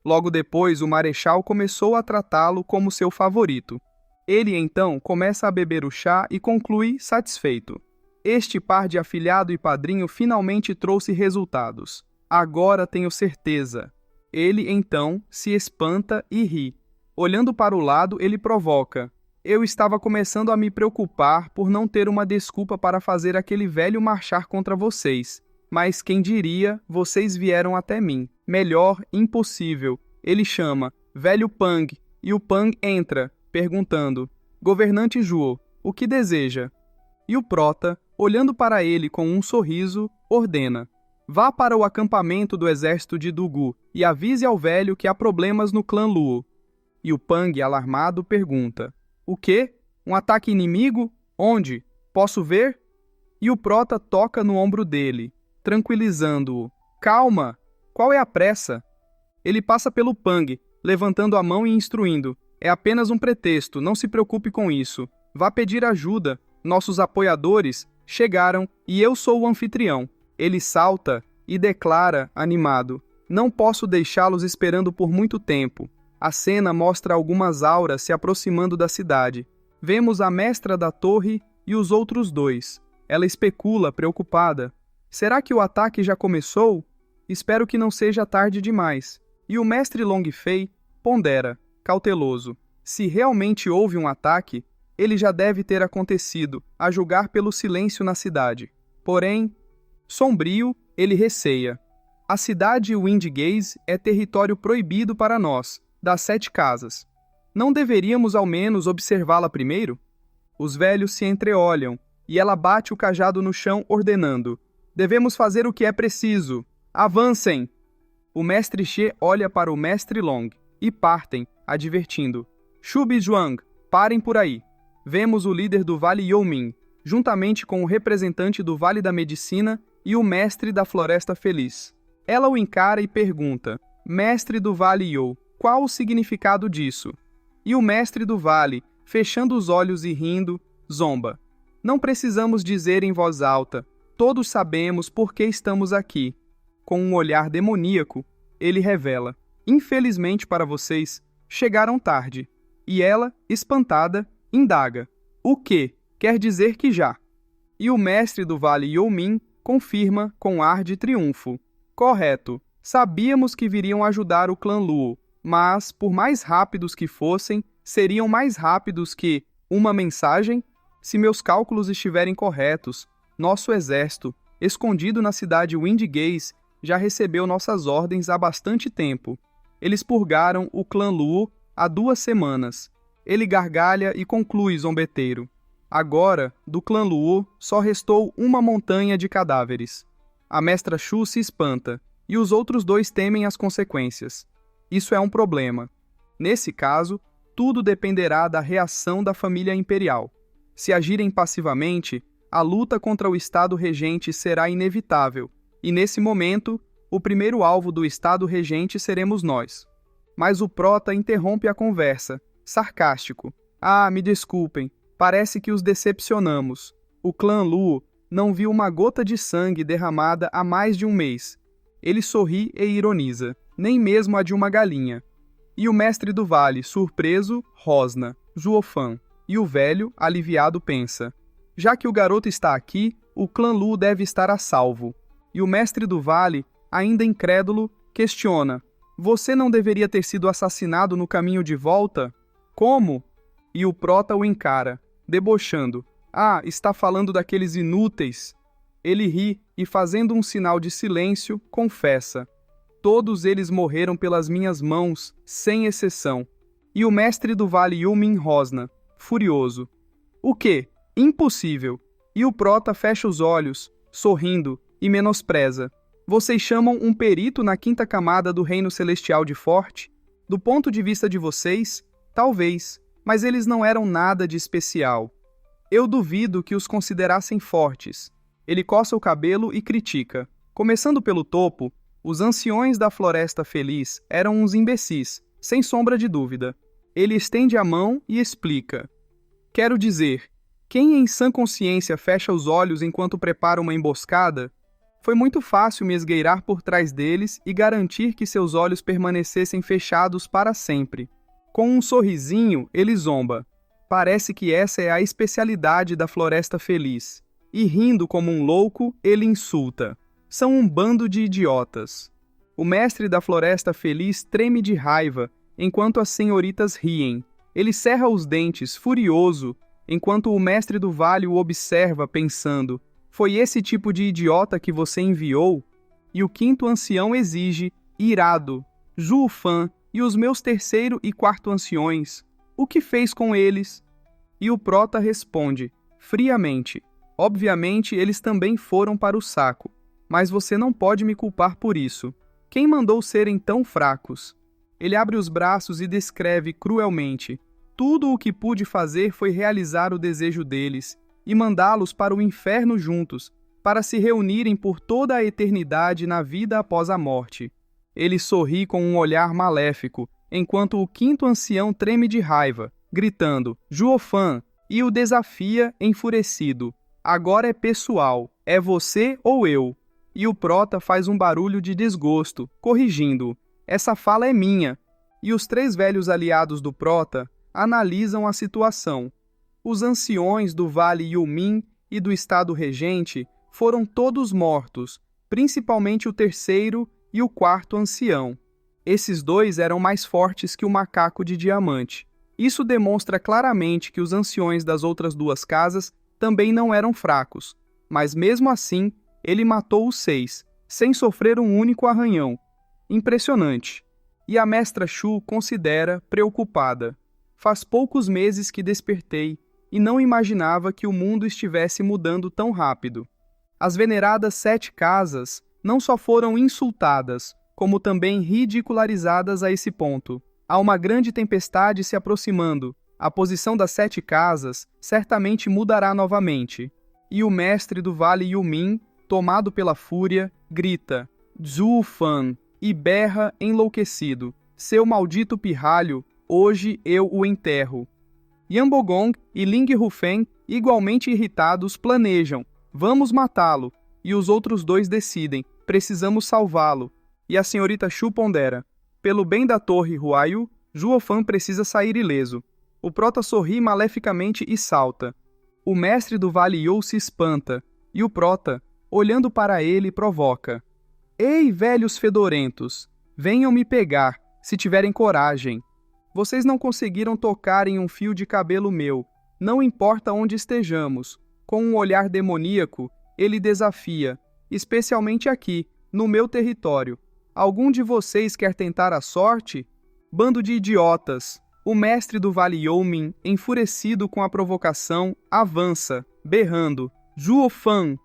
Logo depois, o Marechal começou a tratá-lo como seu favorito. Ele então começa a beber o chá e conclui satisfeito: "Este par de afilhado e padrinho finalmente trouxe resultados. Agora tenho certeza." Ele então se espanta e ri. Olhando para o lado, ele provoca: "Eu estava começando a me preocupar por não ter uma desculpa para fazer aquele velho marchar contra vocês. Mas quem diria, vocês vieram até mim. Melhor, impossível." Ele chama Velho Pang, e o Pang entra, perguntando: "Governante Zhuo, o que deseja?" E o prota, olhando para ele com um sorriso, ordena: "Vá para o acampamento do exército de Dugu e avise ao velho que há problemas no clã Luo." E o Pang, alarmado, pergunta: "O quê? Um ataque inimigo? Onde? Posso ver?" E o prota toca no ombro dele, tranquilizando-o: "Calma! Qual é a pressa?" Ele passa pelo Pang, levantando a mão e instruindo: "É apenas um pretexto, não se preocupe com isso. Vá pedir ajuda. Nossos apoiadores chegaram e eu sou o anfitrião." Ele salta e declara, animado: "Não posso deixá-los esperando por muito tempo." A cena mostra algumas auras se aproximando da cidade. Vemos a mestra da torre e os outros dois. Ela especula, preocupada: "Será que o ataque já começou? Espero que não seja tarde demais." E o mestre Longfei pondera, cauteloso: "Se realmente houve um ataque, ele já deve ter acontecido, a julgar pelo silêncio na cidade." Porém, sombrio, ele receia: "A cidade Windgaze é território proibido para nós, das 7 casas. Não deveríamos ao menos observá-la primeiro?" Os velhos se entreolham, e ela bate o cajado no chão, ordenando: "Devemos fazer o que é preciso. Avancem!" O mestre Xie olha para o mestre Long, e partem, advertindo: "Shubi Zhuang, parem por aí." Vemos o líder do Vale Youmin, juntamente com o representante do Vale da Medicina e o mestre da Floresta Feliz. Ela o encara e pergunta: "Mestre do Vale You, qual o significado disso?" E o mestre do Vale, fechando os olhos e rindo, zomba: "Não precisamos dizer em voz alta. Todos sabemos por que estamos aqui." Com um olhar demoníaco, ele revela: "Infelizmente para vocês, chegaram tarde." E ela, espantada, indaga: "O quê? Quer dizer que já?" E o mestre do Vale Youmin confirma com ar de triunfo: "Correto. Sabíamos que viriam ajudar o clã Luo, mas, por mais rápidos que fossem, seriam mais rápidos que uma mensagem? Se meus cálculos estiverem corretos, nosso exército, escondido na cidade Windgaze, já recebeu nossas ordens há bastante tempo. Eles purgaram o clã Luo há 2 semanas." Ele gargalha e conclui, zombeteiro: "Agora, do clã Luo, só restou uma montanha de cadáveres." A mestra Shu se espanta, e os outros 2 temem as consequências. Isso é um problema. Nesse caso, tudo dependerá da reação da família imperial. Se agirem passivamente, a luta contra o Estado regente será inevitável, e nesse momento, O primeiro alvo do Estado regente seremos nós. Mas o Prota interrompe a conversa, sarcástico. Ah, me desculpem, parece que os decepcionamos. O clã Luo não viu uma gota de sangue derramada há mais de um mês. Ele sorri e ironiza, nem mesmo a de uma galinha. E o mestre do vale, surpreso, rosna, Zuofan. E o velho, aliviado, pensa: já que o garoto está aqui, o clã Lu deve estar a salvo. E o mestre do vale, ainda incrédulo, questiona: você não deveria ter sido assassinado no caminho de volta? Como? E o Prota o encara, debochando: ah, está falando daqueles inúteis? Ele ri e, fazendo um sinal de silêncio, confessa: todos eles morreram pelas minhas mãos, sem exceção. E o mestre do vale Yumin rosna, furioso: o quê? Impossível! E o Prota fecha os olhos, sorrindo, e menospreza: vocês chamam um perito na quinta camada do reino celestial de forte? Do ponto de vista de vocês, talvez, mas eles não eram nada de especial. Eu duvido que os considerassem fortes. Ele coça o cabelo e critica. Começando pelo topo, os anciões da Floresta Feliz eram uns imbecis, sem sombra de dúvida. Ele estende a mão e explica: quero dizer, quem em sã consciência fecha os olhos enquanto prepara uma emboscada? Foi muito fácil me esgueirar por trás deles e garantir que seus olhos permanecessem fechados para sempre. Com um sorrisinho, ele zomba. Parece que essa é a especialidade da Floresta Feliz. E rindo como um louco, ele insulta: são um bando de idiotas. O mestre da Floresta Feliz treme de raiva, enquanto as senhoritas riem. Ele cerra os dentes, furioso, enquanto o mestre do vale o observa, pensando: foi esse tipo de idiota que você enviou? E o quinto ancião exige, irado: Zuofan e os meus terceiro e quarto anciões, o que fez com eles? E o Prota responde, friamente: obviamente eles também foram para o saco, mas você não pode me culpar por isso. Quem mandou serem tão fracos? Ele abre os braços e descreve cruelmente: tudo o que pude fazer foi realizar o desejo deles e mandá-los para o inferno juntos, para se reunirem por toda a eternidade na vida após a morte. Ele sorri com um olhar maléfico, enquanto o quinto ancião treme de raiva, gritando: Zuofan, e o desafia, enfurecido: agora é pessoal, é você ou eu? E o Prota faz um barulho de desgosto, corrigindo: essa fala é minha. E os três velhos aliados do Prota analisam a situação. Os anciões do Vale Yumin e do Estado Regente foram todos mortos, principalmente o terceiro e o quarto ancião. Esses dois eram mais fortes que o macaco de diamante. Isso demonstra claramente que os anciões das outras duas casas também não eram fracos, mas mesmo assim, ele matou os 6, sem sofrer um único arranhão. Impressionante. E a mestra Shu considera preocupada. Faz poucos meses que despertei e não imaginava que o mundo estivesse mudando tão rápido. As veneradas 7 casas não só foram insultadas, como também ridicularizadas a esse ponto. Há uma grande tempestade se aproximando. A posição das 7 casas certamente mudará novamente. E o mestre do Vale Yumin, tomado pela fúria, grita: Zuofan, e berra enlouquecido: seu maldito pirralho, hoje eu o enterro. Yambogong e Ling Rufen, igualmente irritados, planejam: vamos matá-lo. E os outros dois decidem: precisamos salvá-lo. E a senhorita Shu pondera: pelo bem da torre Huayu, Zuofan precisa sair ileso. O Prota sorri maleficamente e salta. O mestre do Vale You se espanta, e o Prota, olhando para ele, provoca: ei, velhos fedorentos, venham me pegar, se tiverem coragem. Vocês não conseguiram tocar em um fio de cabelo meu, não importa onde estejamos. Com um olhar demoníaco, ele desafia, especialmente aqui, no meu território. Algum de vocês quer tentar a sorte? Bando de idiotas! O mestre do Vale Youmin, enfurecido com a provocação, avança, berrando: Zuofan!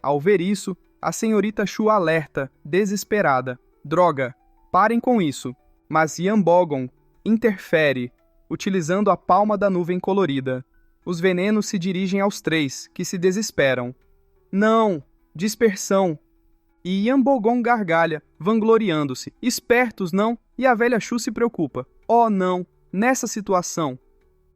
Ao ver isso, a senhorita Shu alerta, desesperada: droga, parem com isso. Mas Yambogon interfere, utilizando a palma da nuvem colorida. Os venenos se dirigem aos 3, que se desesperam. Não! Dispersão! E Yambogon gargalha, vangloriando-se. Espertos, não? E a velha Shu se preocupa. Oh, não! Nessa situação...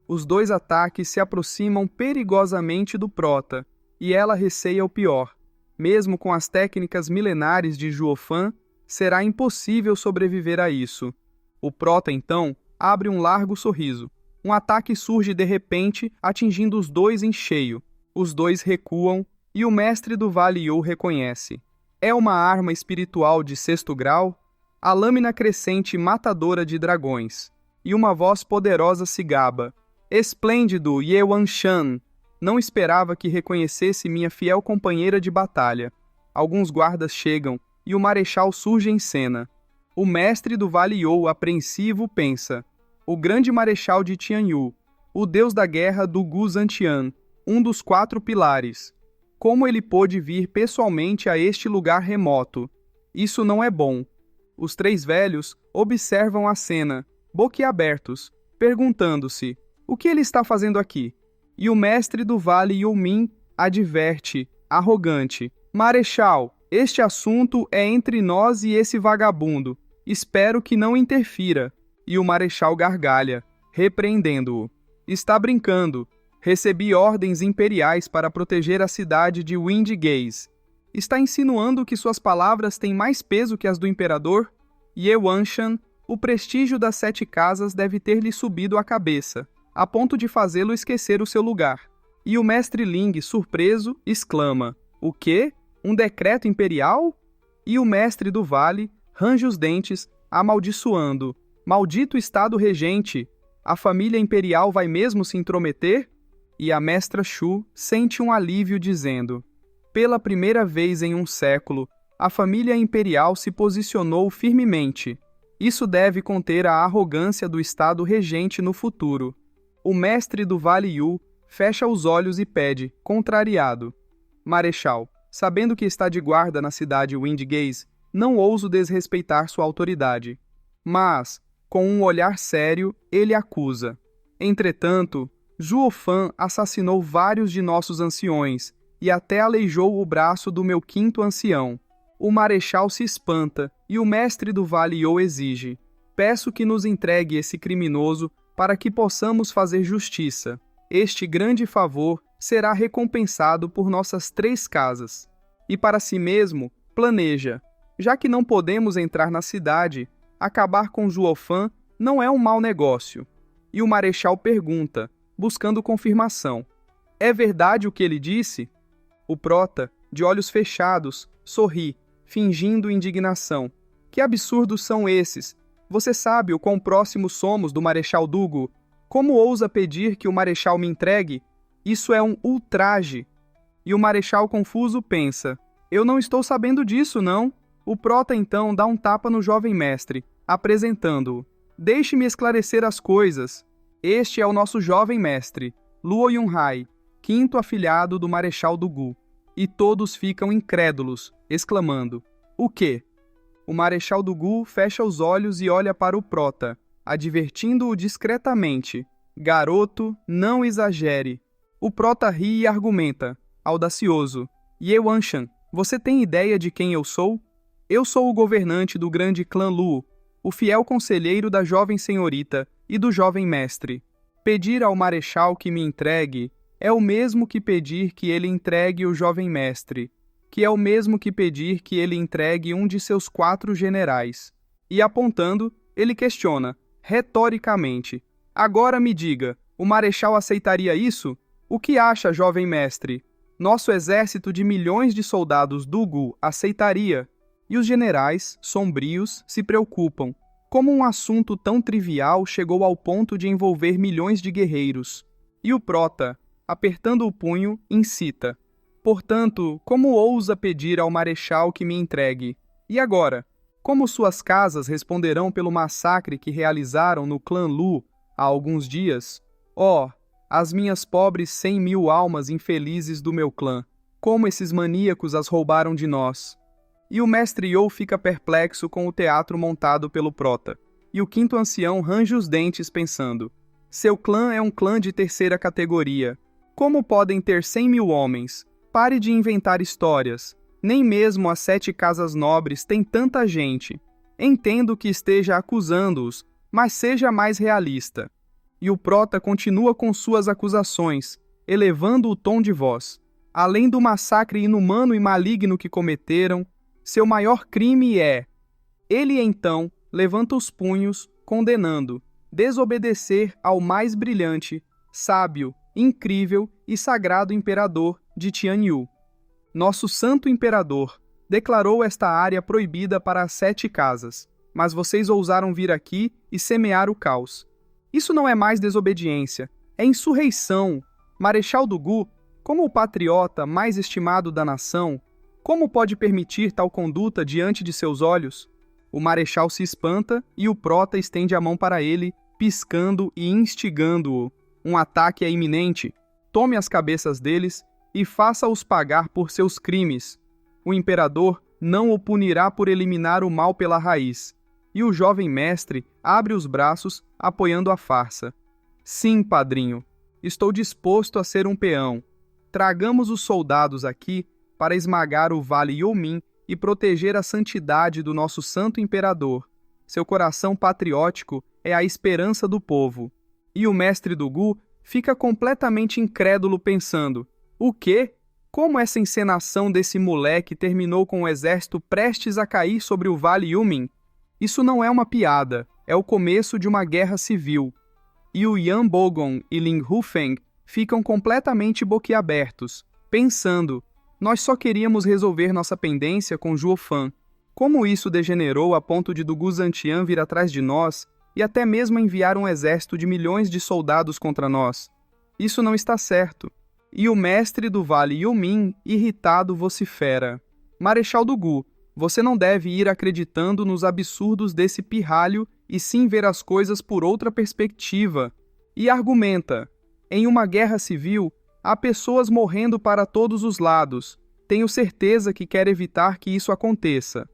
Os dois ataques se aproximam perigosamente do Prota, e ela receia o pior. Mesmo com as técnicas milenares de Zhuofan, será impossível sobreviver a isso. O Prota, então, abre um largo sorriso. Um ataque surge de repente, atingindo os dois em cheio. Os dois recuam, e o mestre do Vale Yu reconhece. É uma arma espiritual de 6º grau? A lâmina crescente matadora de dragões. E uma voz poderosa se gaba. Esplêndido Ye Wanshan! Não esperava que reconhecesse minha fiel companheira de batalha. Alguns guardas chegam, e o marechal surge em cena. O mestre do Vale Yu, apreensivo, pensa. O grande marechal de Tianyu, o deus da guerra do Gu Zantian, um dos 4 pilares. Como ele pôde vir pessoalmente a este lugar remoto? Isso não é bom. Os 3 velhos observam a cena, boquiabertos, perguntando-se: o que ele está fazendo aqui? E o mestre do Vale Yumin adverte, arrogante: Marechal, este assunto é entre nós e esse vagabundo. Espero que não interfira. E o marechal gargalha, repreendendo-o. Está brincando. Recebi ordens imperiais para proteger a cidade de Windgaze. Está insinuando que suas palavras têm mais peso que as do imperador? Ye Wanshan, o prestígio das 7 casas deve ter lhe subido à cabeça, a ponto de fazê-lo esquecer o seu lugar. E o mestre Ling, surpreso, exclama: o quê? Um decreto imperial? E o mestre do vale range os dentes, amaldiçoando: maldito estado regente! A família imperial vai mesmo se intrometer? E a mestra Shu sente um alívio dizendo: pela primeira vez em um século, a família imperial se posicionou firmemente. Isso deve conter a arrogância do estado regente no futuro. O mestre do Vale Yu fecha os olhos e pede, contrariado: Marechal, sabendo que está de guarda na cidade Windgaze, não ouso desrespeitar sua autoridade. Mas, com um olhar sério, ele acusa: entretanto, Zhuofan assassinou vários de nossos anciões e até aleijou o braço do meu 5º ancião. O marechal se espanta e o mestre do Vale Yu exige: peço que nos entregue esse criminoso para que possamos fazer justiça. Este grande favor será recompensado por nossas 3 casas. E para si mesmo, planeja: já que não podemos entrar na cidade, acabar com Zhuofan não é um mau negócio. E o marechal pergunta, buscando confirmação: é verdade o que ele disse? O Prota, de olhos fechados, sorri, fingindo indignação. Que absurdos são esses? Você sabe o quão próximos somos do Marechal Dugu? Como ousa pedir que o Marechal me entregue? Isso é um ultraje. E o Marechal confuso pensa: eu não estou sabendo disso, não. O Prota então dá um tapa no jovem mestre, apresentando-o. Deixe-me esclarecer as coisas. Este é o nosso jovem mestre, Luo Yunhai, 5º afilhado do Marechal Dugu. E todos ficam incrédulos, exclamando: o quê? O Marechal Dugu fecha os olhos e olha para o Prota, advertindo-o discretamente: garoto, não exagere. O Prota ri e argumenta, audacioso: Ye Wanshan, você tem ideia de quem eu sou? Eu sou o governante do grande clã Lu, o fiel conselheiro da jovem senhorita e do jovem mestre. Pedir ao marechal que me entregue é o mesmo que pedir que ele entregue o jovem mestre, que é o mesmo que pedir que ele entregue um de seus 4 generais. E apontando, ele questiona, retoricamente: agora me diga, o marechal aceitaria isso? O que acha, jovem mestre? Nosso exército de milhões de soldados Dugu aceitaria? E os generais, sombrios, se preocupam. Como um assunto tão trivial chegou ao ponto de envolver milhões de guerreiros? E o Prota, apertando o punho, incita: portanto, como ousa pedir ao marechal que me entregue? E agora? Como suas casas responderão pelo massacre que realizaram no clã Lu há alguns dias? Oh, as minhas pobres 100.000 almas infelizes do meu clã! Como esses maníacos as roubaram de nós! E o mestre Yu fica perplexo com o teatro montado pelo Prota. E o 5º ancião range os dentes pensando: seu clã é um clã de 3ª categoria. Como podem ter 100.000 homens? Pare de inventar histórias. Nem mesmo as 7 casas nobres têm tanta gente. Entendo que esteja acusando-os, mas seja mais realista. E o prota continua com suas acusações, elevando o tom de voz. Além do massacre inumano e maligno que cometeram, seu maior crime é... Ele então levanta os punhos, condenando desobedecer ao mais brilhante, sábio, incrível e sagrado imperador de Tianyu. Nosso santo imperador declarou esta área proibida para as 7 casas, mas vocês ousaram vir aqui e semear o caos. Isso não é mais desobediência, é insurreição. Marechal do Gu, como o patriota mais estimado da nação, como pode permitir tal conduta diante de seus olhos? O marechal se espanta e o prota estende a mão para ele, piscando e instigando-o. Um ataque é iminente. Tome as cabeças deles e faça-os pagar por seus crimes. O imperador não o punirá por eliminar o mal pela raiz. E o jovem mestre abre os braços, apoiando a farsa. Sim, padrinho, estou disposto a ser um peão. Tragamos os soldados aqui para esmagar o Vale Youmin e proteger a santidade do nosso santo imperador. Seu coração patriótico é a esperança do povo. E o mestre do Gu fica completamente incrédulo pensando: o quê? Como essa encenação desse moleque terminou com o exército prestes a cair sobre o Vale Youmin? Isso não é uma piada, é o começo de uma guerra civil. E o Yan Bogon e Ling Hufeng ficam completamente boquiabertos, pensando: nós só queríamos resolver nossa pendência com Zhuo Fan. Como isso degenerou a ponto de Dugu Zantian vir atrás de nós e até mesmo enviar um exército de milhões de soldados contra nós? Isso não está certo. E o mestre do Vale Youmin, irritado, vocifera: Marechal do Gu, você não deve ir acreditando nos absurdos desse pirralho e sim ver as coisas por outra perspectiva. E argumenta: em uma guerra civil, há pessoas morrendo para todos os lados. Tenho certeza que quer evitar que isso aconteça.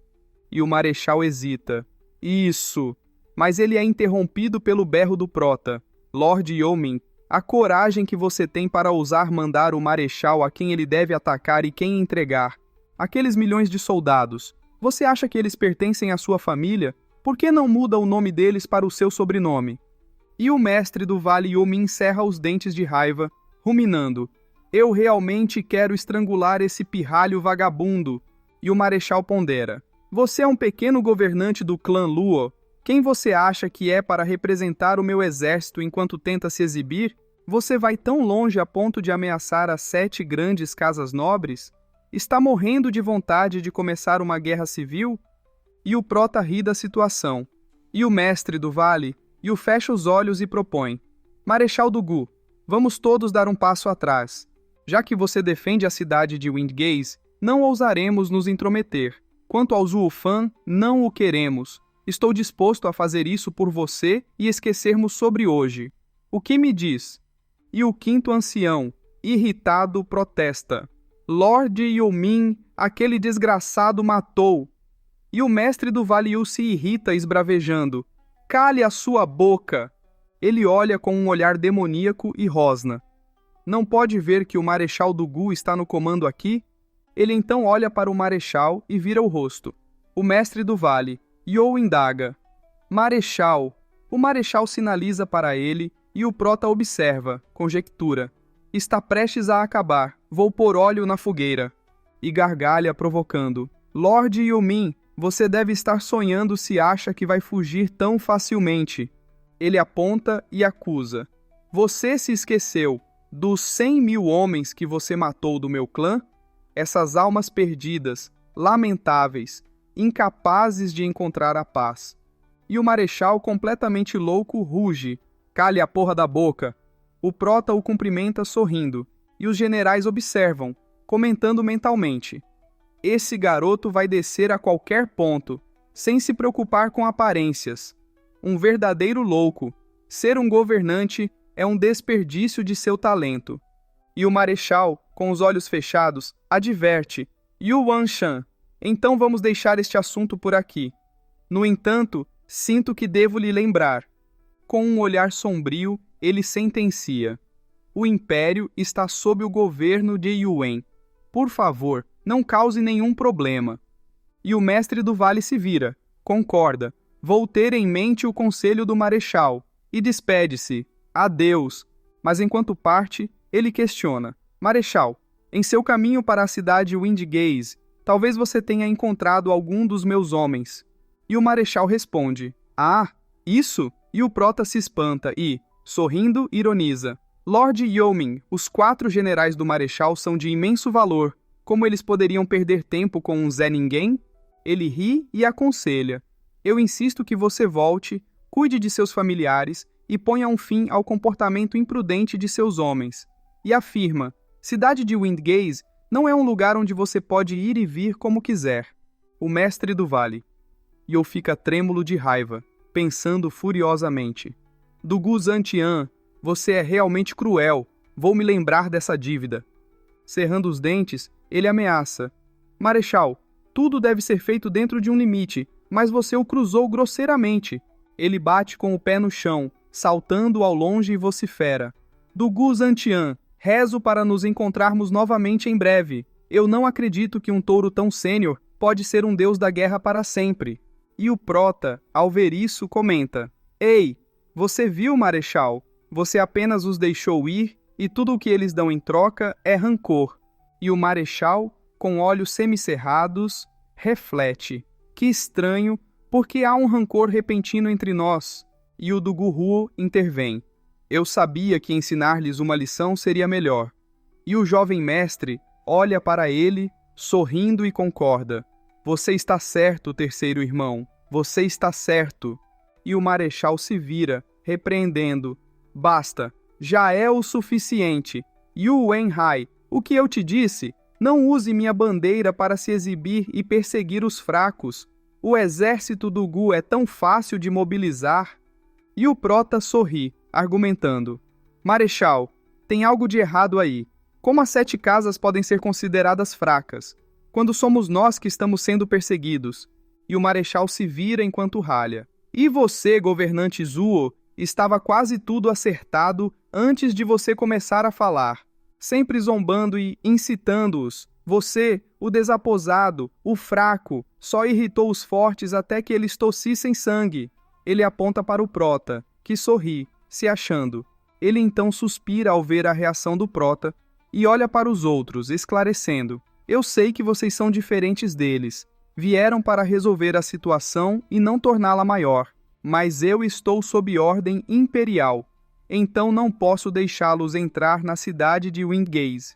E o marechal hesita. Isso. Mas ele é interrompido pelo berro do prota. Lord Youmin, a coragem que você tem para ousar mandar o marechal a quem ele deve atacar e quem entregar. Aqueles milhões de soldados. Você acha que eles pertencem à sua família? Por que não muda o nome deles para o seu sobrenome? E o mestre do Vale Youmin encerra os dentes de raiva, ruminando: eu realmente quero estrangular esse pirralho vagabundo. E o marechal pondera: você é um pequeno governante do clã Luo. Quem você acha que é para representar o meu exército enquanto tenta se exibir? Você vai tão longe a ponto de ameaçar as 7 grandes casas nobres? Está morrendo de vontade de começar uma guerra civil? E o prota ri da situação. E o mestre do vale e o fecha os olhos e propõe: Marechal do Gu, vamos todos dar um passo atrás. Já que você defende a cidade de Windgaze, não ousaremos nos intrometer. Quanto ao Zhuo Fan, não o queremos. Estou disposto a fazer isso por você e esquecermos sobre hoje. O que me diz? E o quinto ancião, irritado, protesta: Lord Youmin, aquele desgraçado matou. E o mestre do Vale Yu se irrita, esbravejando: cale a sua boca! Ele olha com um olhar demoníaco e rosna. Não pode ver que o marechal do Gu está no comando aqui? Ele então olha para o marechal e vira o rosto. O mestre do vale, You, indaga: Marechal. O marechal sinaliza para ele e o prota observa, conjectura: está prestes a acabar, vou pôr óleo na fogueira. E gargalha, provocando: Lord Youmin, você deve estar sonhando se acha que vai fugir tão facilmente. Ele aponta e acusa: você se esqueceu dos 100.000 homens que você matou do meu clã? Essas almas perdidas, lamentáveis, incapazes de encontrar a paz. E o marechal, completamente louco, ruge: cale a porra da boca. O prota o cumprimenta sorrindo, e os generais observam, comentando mentalmente: esse garoto vai descer a qualquer ponto, sem se preocupar com aparências. Um verdadeiro louco. Ser um governante é um desperdício de seu talento. E o marechal, com os olhos fechados, adverte: Yu Wanshan, então vamos deixar este assunto por aqui. No entanto, sinto que devo lhe lembrar. Com um olhar sombrio, ele sentencia: o império está sob o governo de Yuan. Por favor, Não cause nenhum problema. E o mestre do vale se vira. Concorda. Vou ter em mente o conselho do marechal. E despede-se. Adeus. Mas enquanto parte, ele questiona. Marechal, em seu caminho para a cidade Windgaze, talvez você tenha encontrado algum dos meus homens. E o marechal responde. Ah, isso? E o prota se espanta e, sorrindo, ironiza. Lord Yeoman, os 4 generais do marechal são de imenso valor. Como eles poderiam perder tempo com um Zé Ninguém? Ele ri e aconselha. Eu insisto que você volte, cuide de seus familiares e ponha um fim ao comportamento imprudente de seus homens. E afirma, cidade de Windgaze não é um lugar onde você pode ir e vir como quiser. O mestre do vale. E eu fica trêmulo de raiva, pensando furiosamente. Dugu Zantian, você é realmente cruel. Vou me lembrar dessa dívida. Cerrando os dentes, ele ameaça. Marechal, tudo deve ser feito dentro de um limite, mas você o cruzou grosseiramente. Ele bate com o pé no chão, saltando ao longe e vocifera. Dugu Zantian, rezo para nos encontrarmos novamente em breve. Eu não acredito que um touro tão sênior pode ser um deus da guerra para sempre. E o prota, ao ver isso, comenta. Ei, você viu, marechal? Você apenas os deixou ir e tudo o que eles dão em troca é rancor. E o marechal, com olhos semicerrados, reflete. Que estranho, porque há um rancor repentino entre nós. E o Dugu intervém. Eu sabia que ensinar-lhes uma lição seria melhor. E o jovem mestre olha para ele, sorrindo e concorda. Você está certo, terceiro irmão. Você está certo. E o marechal se vira, repreendendo. Basta, já é o suficiente. Yu Wenhai, o que eu te disse? Não use minha bandeira para se exibir e perseguir os fracos. O exército do Gu é tão fácil de mobilizar. E o prota sorri, argumentando. Marechal, tem algo de errado aí. Como as 7 casas podem ser consideradas fracas, quando somos nós que estamos sendo perseguidos? E o marechal se vira enquanto ralha. E você, governante Zuo, estava quase tudo acertado antes de você começar a falar, sempre zombando e incitando-os. Você, o desaposado, o fraco, só irritou os fortes até que eles tossissem sangue. Ele aponta para o prota, que sorri, se achando. Ele então suspira ao ver a reação do prota e olha para os outros, esclarecendo. Eu sei que vocês são diferentes deles. Vieram para resolver a situação e não torná-la maior. Mas eu estou sob ordem imperial, então não posso deixá-los entrar na cidade de Windgaze.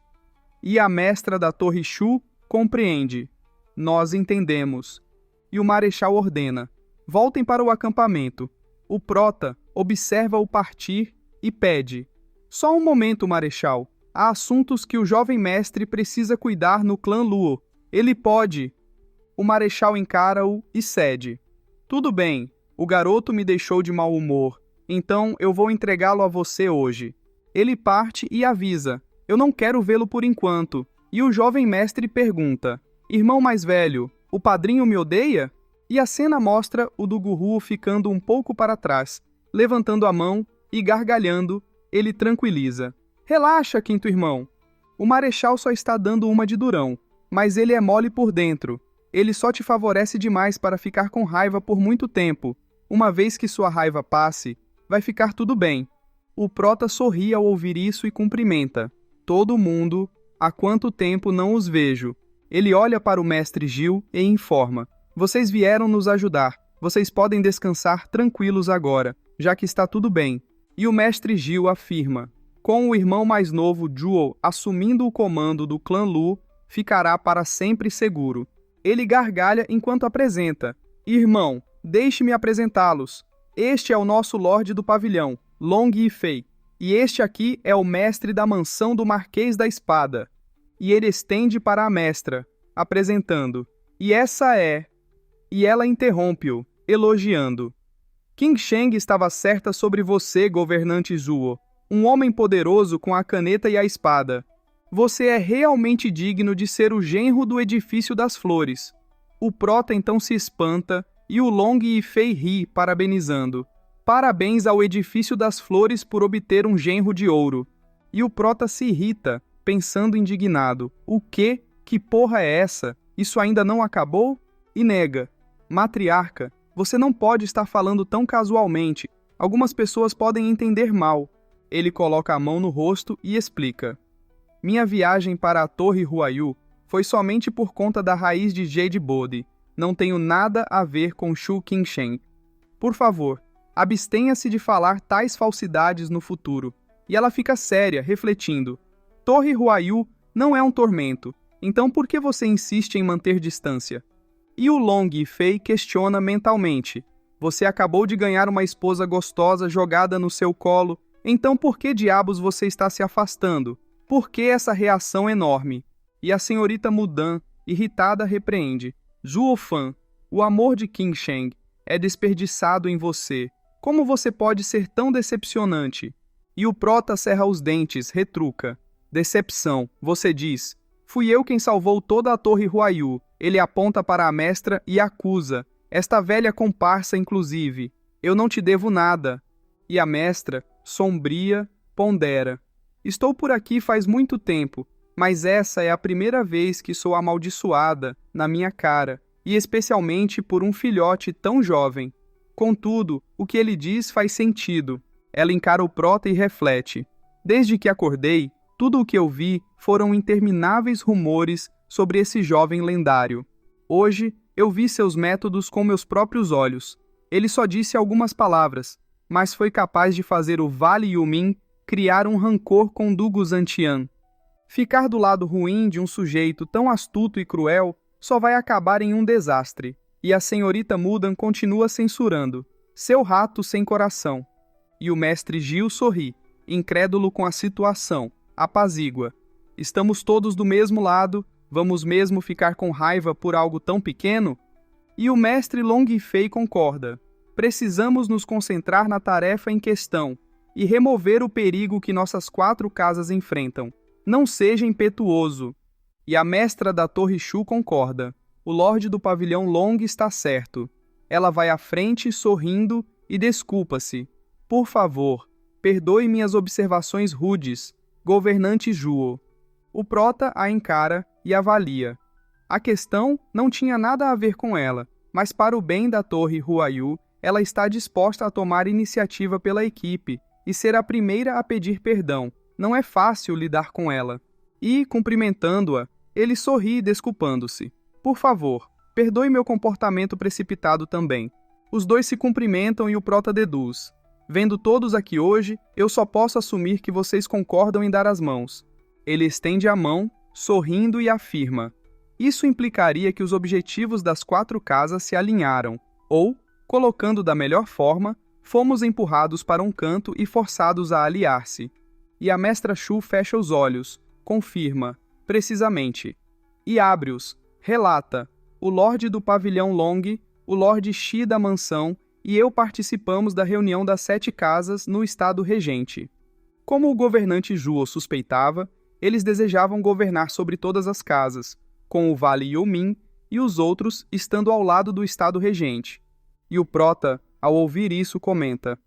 E a mestra da Torre Shu compreende. Nós entendemos. E o marechal ordena. Voltem para o acampamento. O prota observa-o partir e pede. Só um momento, marechal. Há assuntos que o jovem mestre precisa cuidar no clã Luo. Ele pode. O marechal encara-o e cede. Tudo bem. O garoto me deixou de mau humor, então eu vou entregá-lo a você hoje. Ele parte e avisa. Eu não quero vê-lo por enquanto. E o jovem mestre pergunta. Irmão mais velho, o padrinho me odeia? E a cena mostra o Dugu ficando um pouco para trás, levantando a mão e gargalhando, ele tranquiliza. Relaxa, quinto irmão. O marechal só está dando uma de durão, mas ele é mole por dentro. Ele só te favorece demais para ficar com raiva por muito tempo. Uma vez que sua raiva passe, vai ficar tudo bem. O prota sorri ao ouvir isso e cumprimenta. Todo mundo, há quanto tempo não os vejo? Ele olha para o mestre Gil e informa. Vocês vieram nos ajudar. Vocês podem descansar tranquilos agora, já que está tudo bem. E o mestre Gil afirma. Com o irmão mais novo, Zhuo, assumindo o comando do clã Lu, ficará para sempre seguro. Ele gargalha enquanto apresenta. Irmão, deixe-me apresentá-los. Este é o nosso Lorde do Pavilhão, Long Yifei. E este aqui é o mestre da mansão do Marquês da Espada. E ele estende para a mestra, apresentando. E essa é... E ela interrompe-o, elogiando. Qing Sheng estava certa sobre você, governante Zuo. Um homem poderoso com a caneta e a espada. Você é realmente digno de ser o genro do Edifício das Flores. O prota então se espanta e o Long Yifei ri, parabenizando. Parabéns ao Edifício das Flores por obter um genro de ouro. E o prota se irrita, pensando indignado. O quê? Que porra é essa? Isso ainda não acabou? E nega. Matriarca, você não pode estar falando tão casualmente. Algumas pessoas podem entender mal. Ele coloca a mão no rosto e explica. Minha viagem para a Torre Huayu foi somente por conta da raiz de Jade Bode. Não tenho nada a ver com Shu Qingsheng. Por favor, abstenha-se de falar tais falsidades no futuro. E ela fica séria, refletindo. Torre Huayu não é um tormento, então por que você insiste em manter distância? E o Long Yifei questiona mentalmente. Você acabou de ganhar uma esposa gostosa jogada no seu colo, então por que diabos você está se afastando? Por que essa reação enorme? E a senhorita Mudan, irritada, repreende. Zhuo Fan, o amor de Qingsheng é desperdiçado em você. Como você pode ser tão decepcionante? E o prota cerra os dentes, retruca. Decepção, você diz. Fui eu quem salvou toda a Torre Huayu. Ele aponta para a mestra e acusa. Esta velha comparsa, inclusive. Eu não te devo nada. E a mestra, sombria, pondera. Estou por aqui faz muito tempo, mas essa é a primeira vez que sou amaldiçoada na minha cara, e especialmente por um filhote tão jovem. Contudo, o que ele diz faz sentido. Ela encara o prota e reflete. Desde que acordei, tudo o que eu vi foram intermináveis rumores sobre esse jovem lendário. Hoje, eu vi seus métodos com meus próprios olhos. Ele só disse algumas palavras, mas foi capaz de fazer o Vale Yumin criar um rancor com Dugu Zantian. Ficar do lado ruim de um sujeito tão astuto e cruel só vai acabar em um desastre. E a senhorita Mudan continua censurando. Seu rato sem coração. E o mestre Gil sorri, incrédulo com a situação, apazigua. Estamos todos do mesmo lado, vamos mesmo ficar com raiva por algo tão pequeno? E o mestre Long Yifei concorda. Precisamos nos concentrar na tarefa em questão e remover o perigo que nossas 4 casas enfrentam. Não seja impetuoso. E a mestra da Torre Shu concorda. O Lorde do Pavilhão Long está certo. Ela vai à frente sorrindo e desculpa-se. Por favor, perdoe minhas observações rudes, governante Zhuo. O prota a encara e avalia. A questão não tinha nada a ver com ela, mas para o bem da Torre Huayu, ela está disposta a tomar iniciativa pela equipe e ser a primeira a pedir perdão. Não é fácil lidar com ela. E, cumprimentando-a, ele sorri desculpando-se. Por favor, perdoe meu comportamento precipitado também. Os dois se cumprimentam e o prota deduz. Vendo todos aqui hoje, eu só posso assumir que vocês concordam em dar as mãos. Ele estende a mão, sorrindo e afirma. Isso implicaria que os objetivos das 4 casas se alinharam, ou, colocando da melhor forma, fomos empurrados para um canto e forçados a aliar-se. E a mestra Shu fecha os olhos, confirma, precisamente. E abre-os, relata. O Lorde do Pavilhão Long, o Lorde Shi da Mansão e eu participamos da reunião das 7 casas no estado regente. Como o governante Zhuo suspeitava, eles desejavam governar sobre todas as casas, com o Vale Yumin e os outros estando ao lado do estado regente. E o prota, ao ouvir isso, comenta: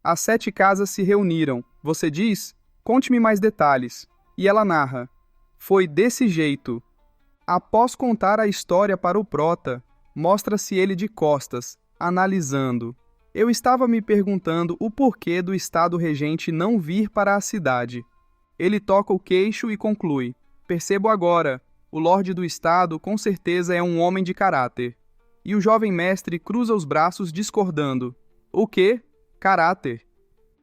as 7 casas se reuniram, você diz? Conte-me mais detalhes. E ela narra: foi desse jeito. Após contar a história para o prota, mostra-se ele de costas, analisando. Eu estava me perguntando o porquê do estado regente não vir para a cidade. Ele toca o queixo e conclui: percebo agora, o Lorde do Estado com certeza é um homem de caráter. E o jovem mestre cruza os braços discordando. O quê? Caráter.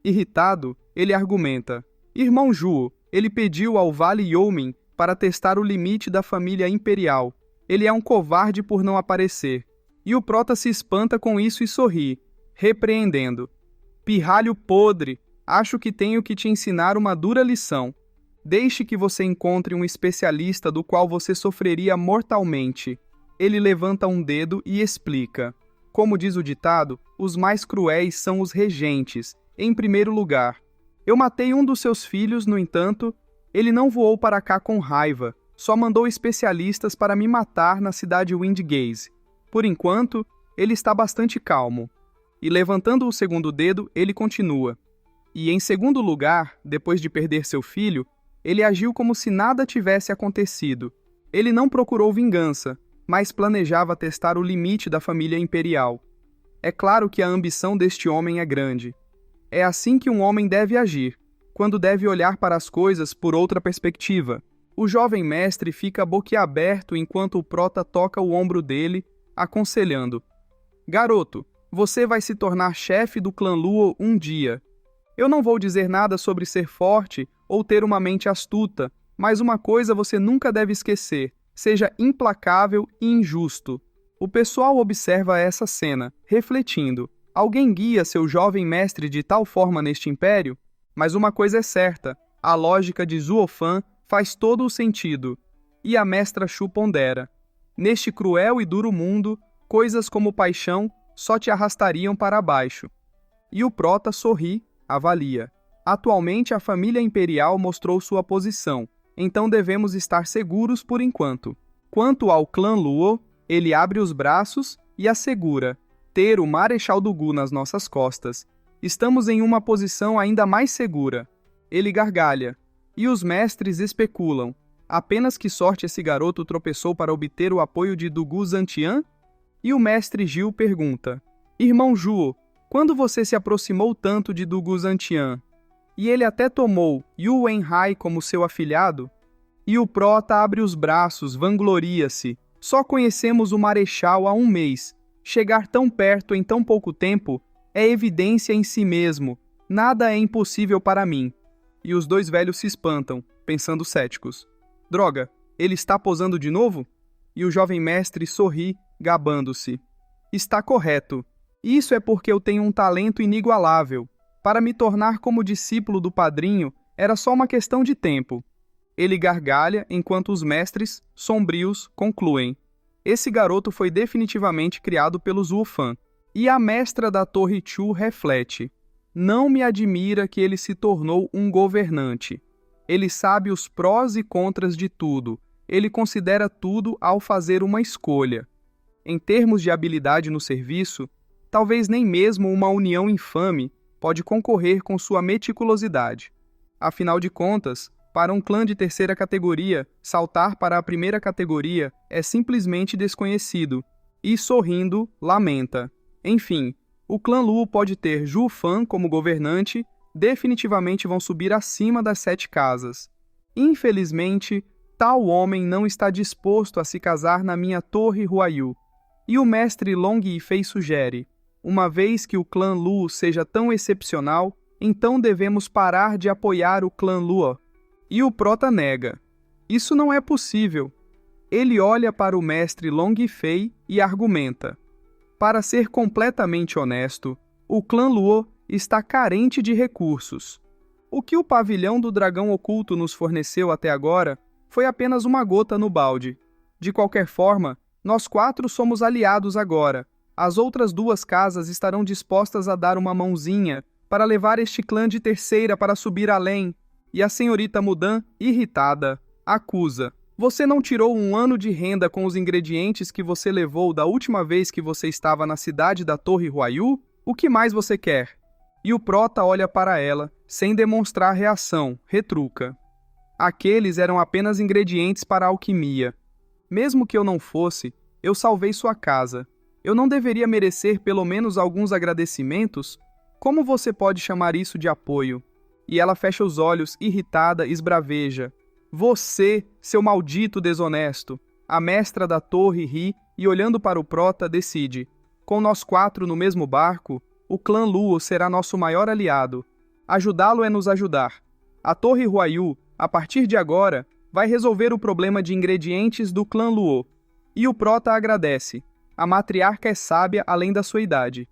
Irritado, ele argumenta. Irmão Zhuo, ele pediu ao Vale Youmin para testar o limite da família imperial. Ele é um covarde por não aparecer. E o prota se espanta com isso e sorri, repreendendo. Pirralho podre, acho que tenho que te ensinar uma dura lição. Deixe que você encontre um especialista do qual você sofreria mortalmente. Ele levanta um dedo e explica. Como diz o ditado, os mais cruéis são os regentes, em primeiro lugar. Eu matei um dos seus filhos, no entanto, ele não voou para cá com raiva, só mandou especialistas para me matar na cidade Windgaze. Por enquanto, ele está bastante calmo. E levantando o segundo dedo, ele continua. E em segundo lugar, depois de perder seu filho, ele agiu como se nada tivesse acontecido. Ele não procurou vingança, mas planejava testar o limite da família imperial. É claro que a ambição deste homem é grande. É assim que um homem deve agir, quando deve olhar para as coisas por outra perspectiva. O jovem mestre fica boquiaberto enquanto o prota toca o ombro dele, aconselhando: Garoto, você vai se tornar chefe do clã Luo um dia. Eu não vou dizer nada sobre ser forte ou ter uma mente astuta, mas uma coisa você nunca deve esquecer: seja implacável e injusto. O pessoal observa essa cena, refletindo. Alguém guia seu jovem mestre de tal forma neste império? Mas uma coisa é certa: a lógica de Zuo Fan faz todo o sentido. E a mestra Shu pondera: neste cruel e duro mundo, coisas como paixão só te arrastariam para baixo. E o prota sorri, avalia. Atualmente a família imperial mostrou sua posição, então devemos estar seguros por enquanto. Quanto ao clã Luo, ele abre os braços e assegura: ter o Marechal do Gu nas nossas costas. Estamos em uma posição ainda mais segura. Ele gargalha. E os mestres especulam: apenas que sorte esse garoto tropeçou para obter o apoio de Dugu Zantian? E o mestre Gil pergunta: Irmão Juo, quando você se aproximou tanto de Dugu Zantian? E ele até tomou Yu Wenhai como seu afilhado? E o prota abre os braços, vangloria-se: só conhecemos o Marechal há um mês. Chegar tão perto em tão pouco tempo é evidência em si mesmo. Nada é impossível para mim. E os dois velhos se espantam, pensando céticos. Droga, ele está posando de novo? E o jovem mestre sorri, gabando-se. Está correto. Isso é porque eu tenho um talento inigualável. Para me tornar como discípulo do padrinho, era só uma questão de tempo. Ele gargalha enquanto os mestres, sombrios, concluem. Esse garoto foi definitivamente criado pelos Zuo Fan. E a mestra da Torre Chu reflete: não me admira que ele se tornou um governante. Ele sabe os prós e contras de tudo. Ele considera tudo ao fazer uma escolha. Em termos de habilidade no serviço, talvez nem mesmo uma união infame pode concorrer com sua meticulosidade. Afinal de contas, para um clã de terceira categoria, saltar para a primeira categoria é simplesmente desconhecido. E sorrindo, lamenta. Enfim, o clã Luo pode ter Zhu Fan como governante, definitivamente vão subir acima das 7 casas. Infelizmente, tal homem não está disposto a se casar na minha Torre Huayu. E o mestre Long Yifei sugere: uma vez que o clã Luo seja tão excepcional, então devemos parar de apoiar o clã Luo. E o prota nega: isso não é possível. Ele olha para o mestre Long Yifei e argumenta: para ser completamente honesto, o clã Luo está carente de recursos. O que o pavilhão do dragão oculto nos forneceu até agora foi apenas uma gota no balde. De qualquer forma, nós 4 somos aliados agora. As outras 2 casas estarão dispostas a dar uma mãozinha para levar este clã de terceira para subir além. E a senhorita Mudan, irritada, acusa: você não tirou um ano de renda com os ingredientes que você levou da última vez que você estava na cidade da Torre Huayu? O que mais você quer? E o prota olha para ela, sem demonstrar reação, retruca: aqueles eram apenas ingredientes para a alquimia. Mesmo que eu não fosse, eu salvei sua casa. Eu não deveria merecer pelo menos alguns agradecimentos? Como você pode chamar isso de apoio? E ela fecha os olhos, irritada, esbraveja: você, seu maldito desonesto! A mestra da torre ri e, olhando para o prota, decide: com nós 4 no mesmo barco, o clã Luo será nosso maior aliado. Ajudá-lo é nos ajudar. A Torre Huayu, a partir de agora, vai resolver o problema de ingredientes do clã Luo. E o prota agradece. A matriarca é sábia além da sua idade.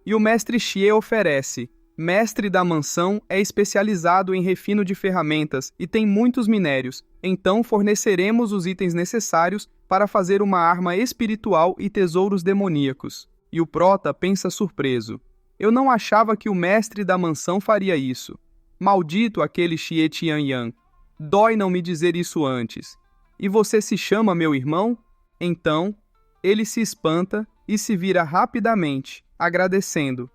E o mestre Xie oferece: mestre da mansão é especializado em refino de ferramentas e tem muitos minérios, então forneceremos os itens necessários para fazer uma arma espiritual e tesouros demoníacos. E o prota pensa surpreso: eu não achava que o mestre da mansão faria isso. Maldito aquele Xie Tianyang. Dói não me dizer isso antes. E você se chama meu irmão? Então, ele se espanta e se vira rapidamente, agradecendo: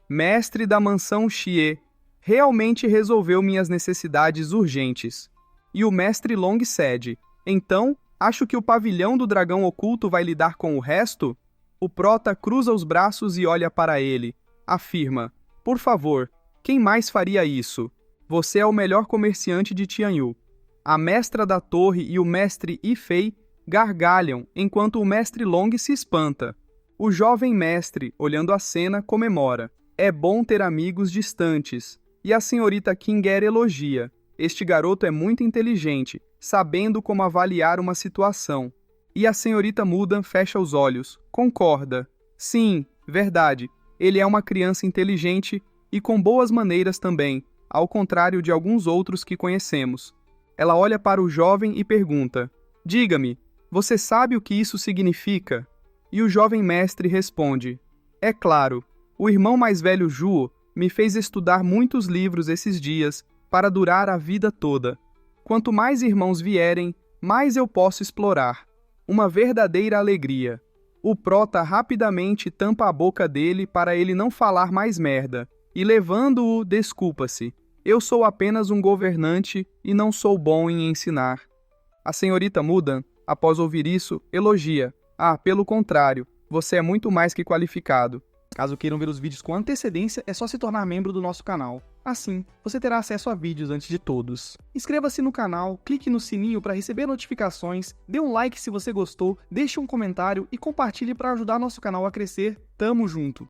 mestre da mansão Xie, realmente resolveu minhas necessidades urgentes. E o mestre Long cede: então, Acho que o pavilhão do dragão oculto vai lidar com o resto? O prota cruza os braços e olha para ele. Afirma: por favor, quem mais faria isso? Você é o melhor comerciante de Tianyu. A mestra da torre e o mestre Yifei gargalham, enquanto o mestre Long se espanta. O jovem mestre, olhando a cena, comemora. É bom ter amigos distantes. E a senhorita Kinger elogia. Este garoto é muito inteligente, sabendo como avaliar uma situação. E a senhorita Mudan fecha os olhos. Concorda. Sim, verdade. Ele é uma criança inteligente e com boas maneiras também, ao contrário de alguns outros que conhecemos. Ela olha para o jovem e pergunta: diga-me, você sabe o que isso significa? E o jovem mestre responde: é claro, o irmão mais velho Juo me fez estudar muitos livros esses dias para durar a vida toda. Quanto mais irmãos vierem, mais eu posso explorar. Uma verdadeira alegria. O prota rapidamente tampa a boca dele para ele não falar mais merda, e levando-o, desculpa-se. Eu sou apenas um governante e não sou bom em ensinar. A senhorita Mudan, após ouvir isso, elogia. Ah, pelo contrário, você é muito mais que qualificado. Caso queiram ver os vídeos com antecedência, é só se tornar membro do nosso canal. Assim, você terá acesso a vídeos antes de todos. Inscreva-se no canal, clique no sininho para receber notificações, dê um like se você gostou, deixe um comentário e compartilhe para ajudar nosso canal a crescer. Tamo junto!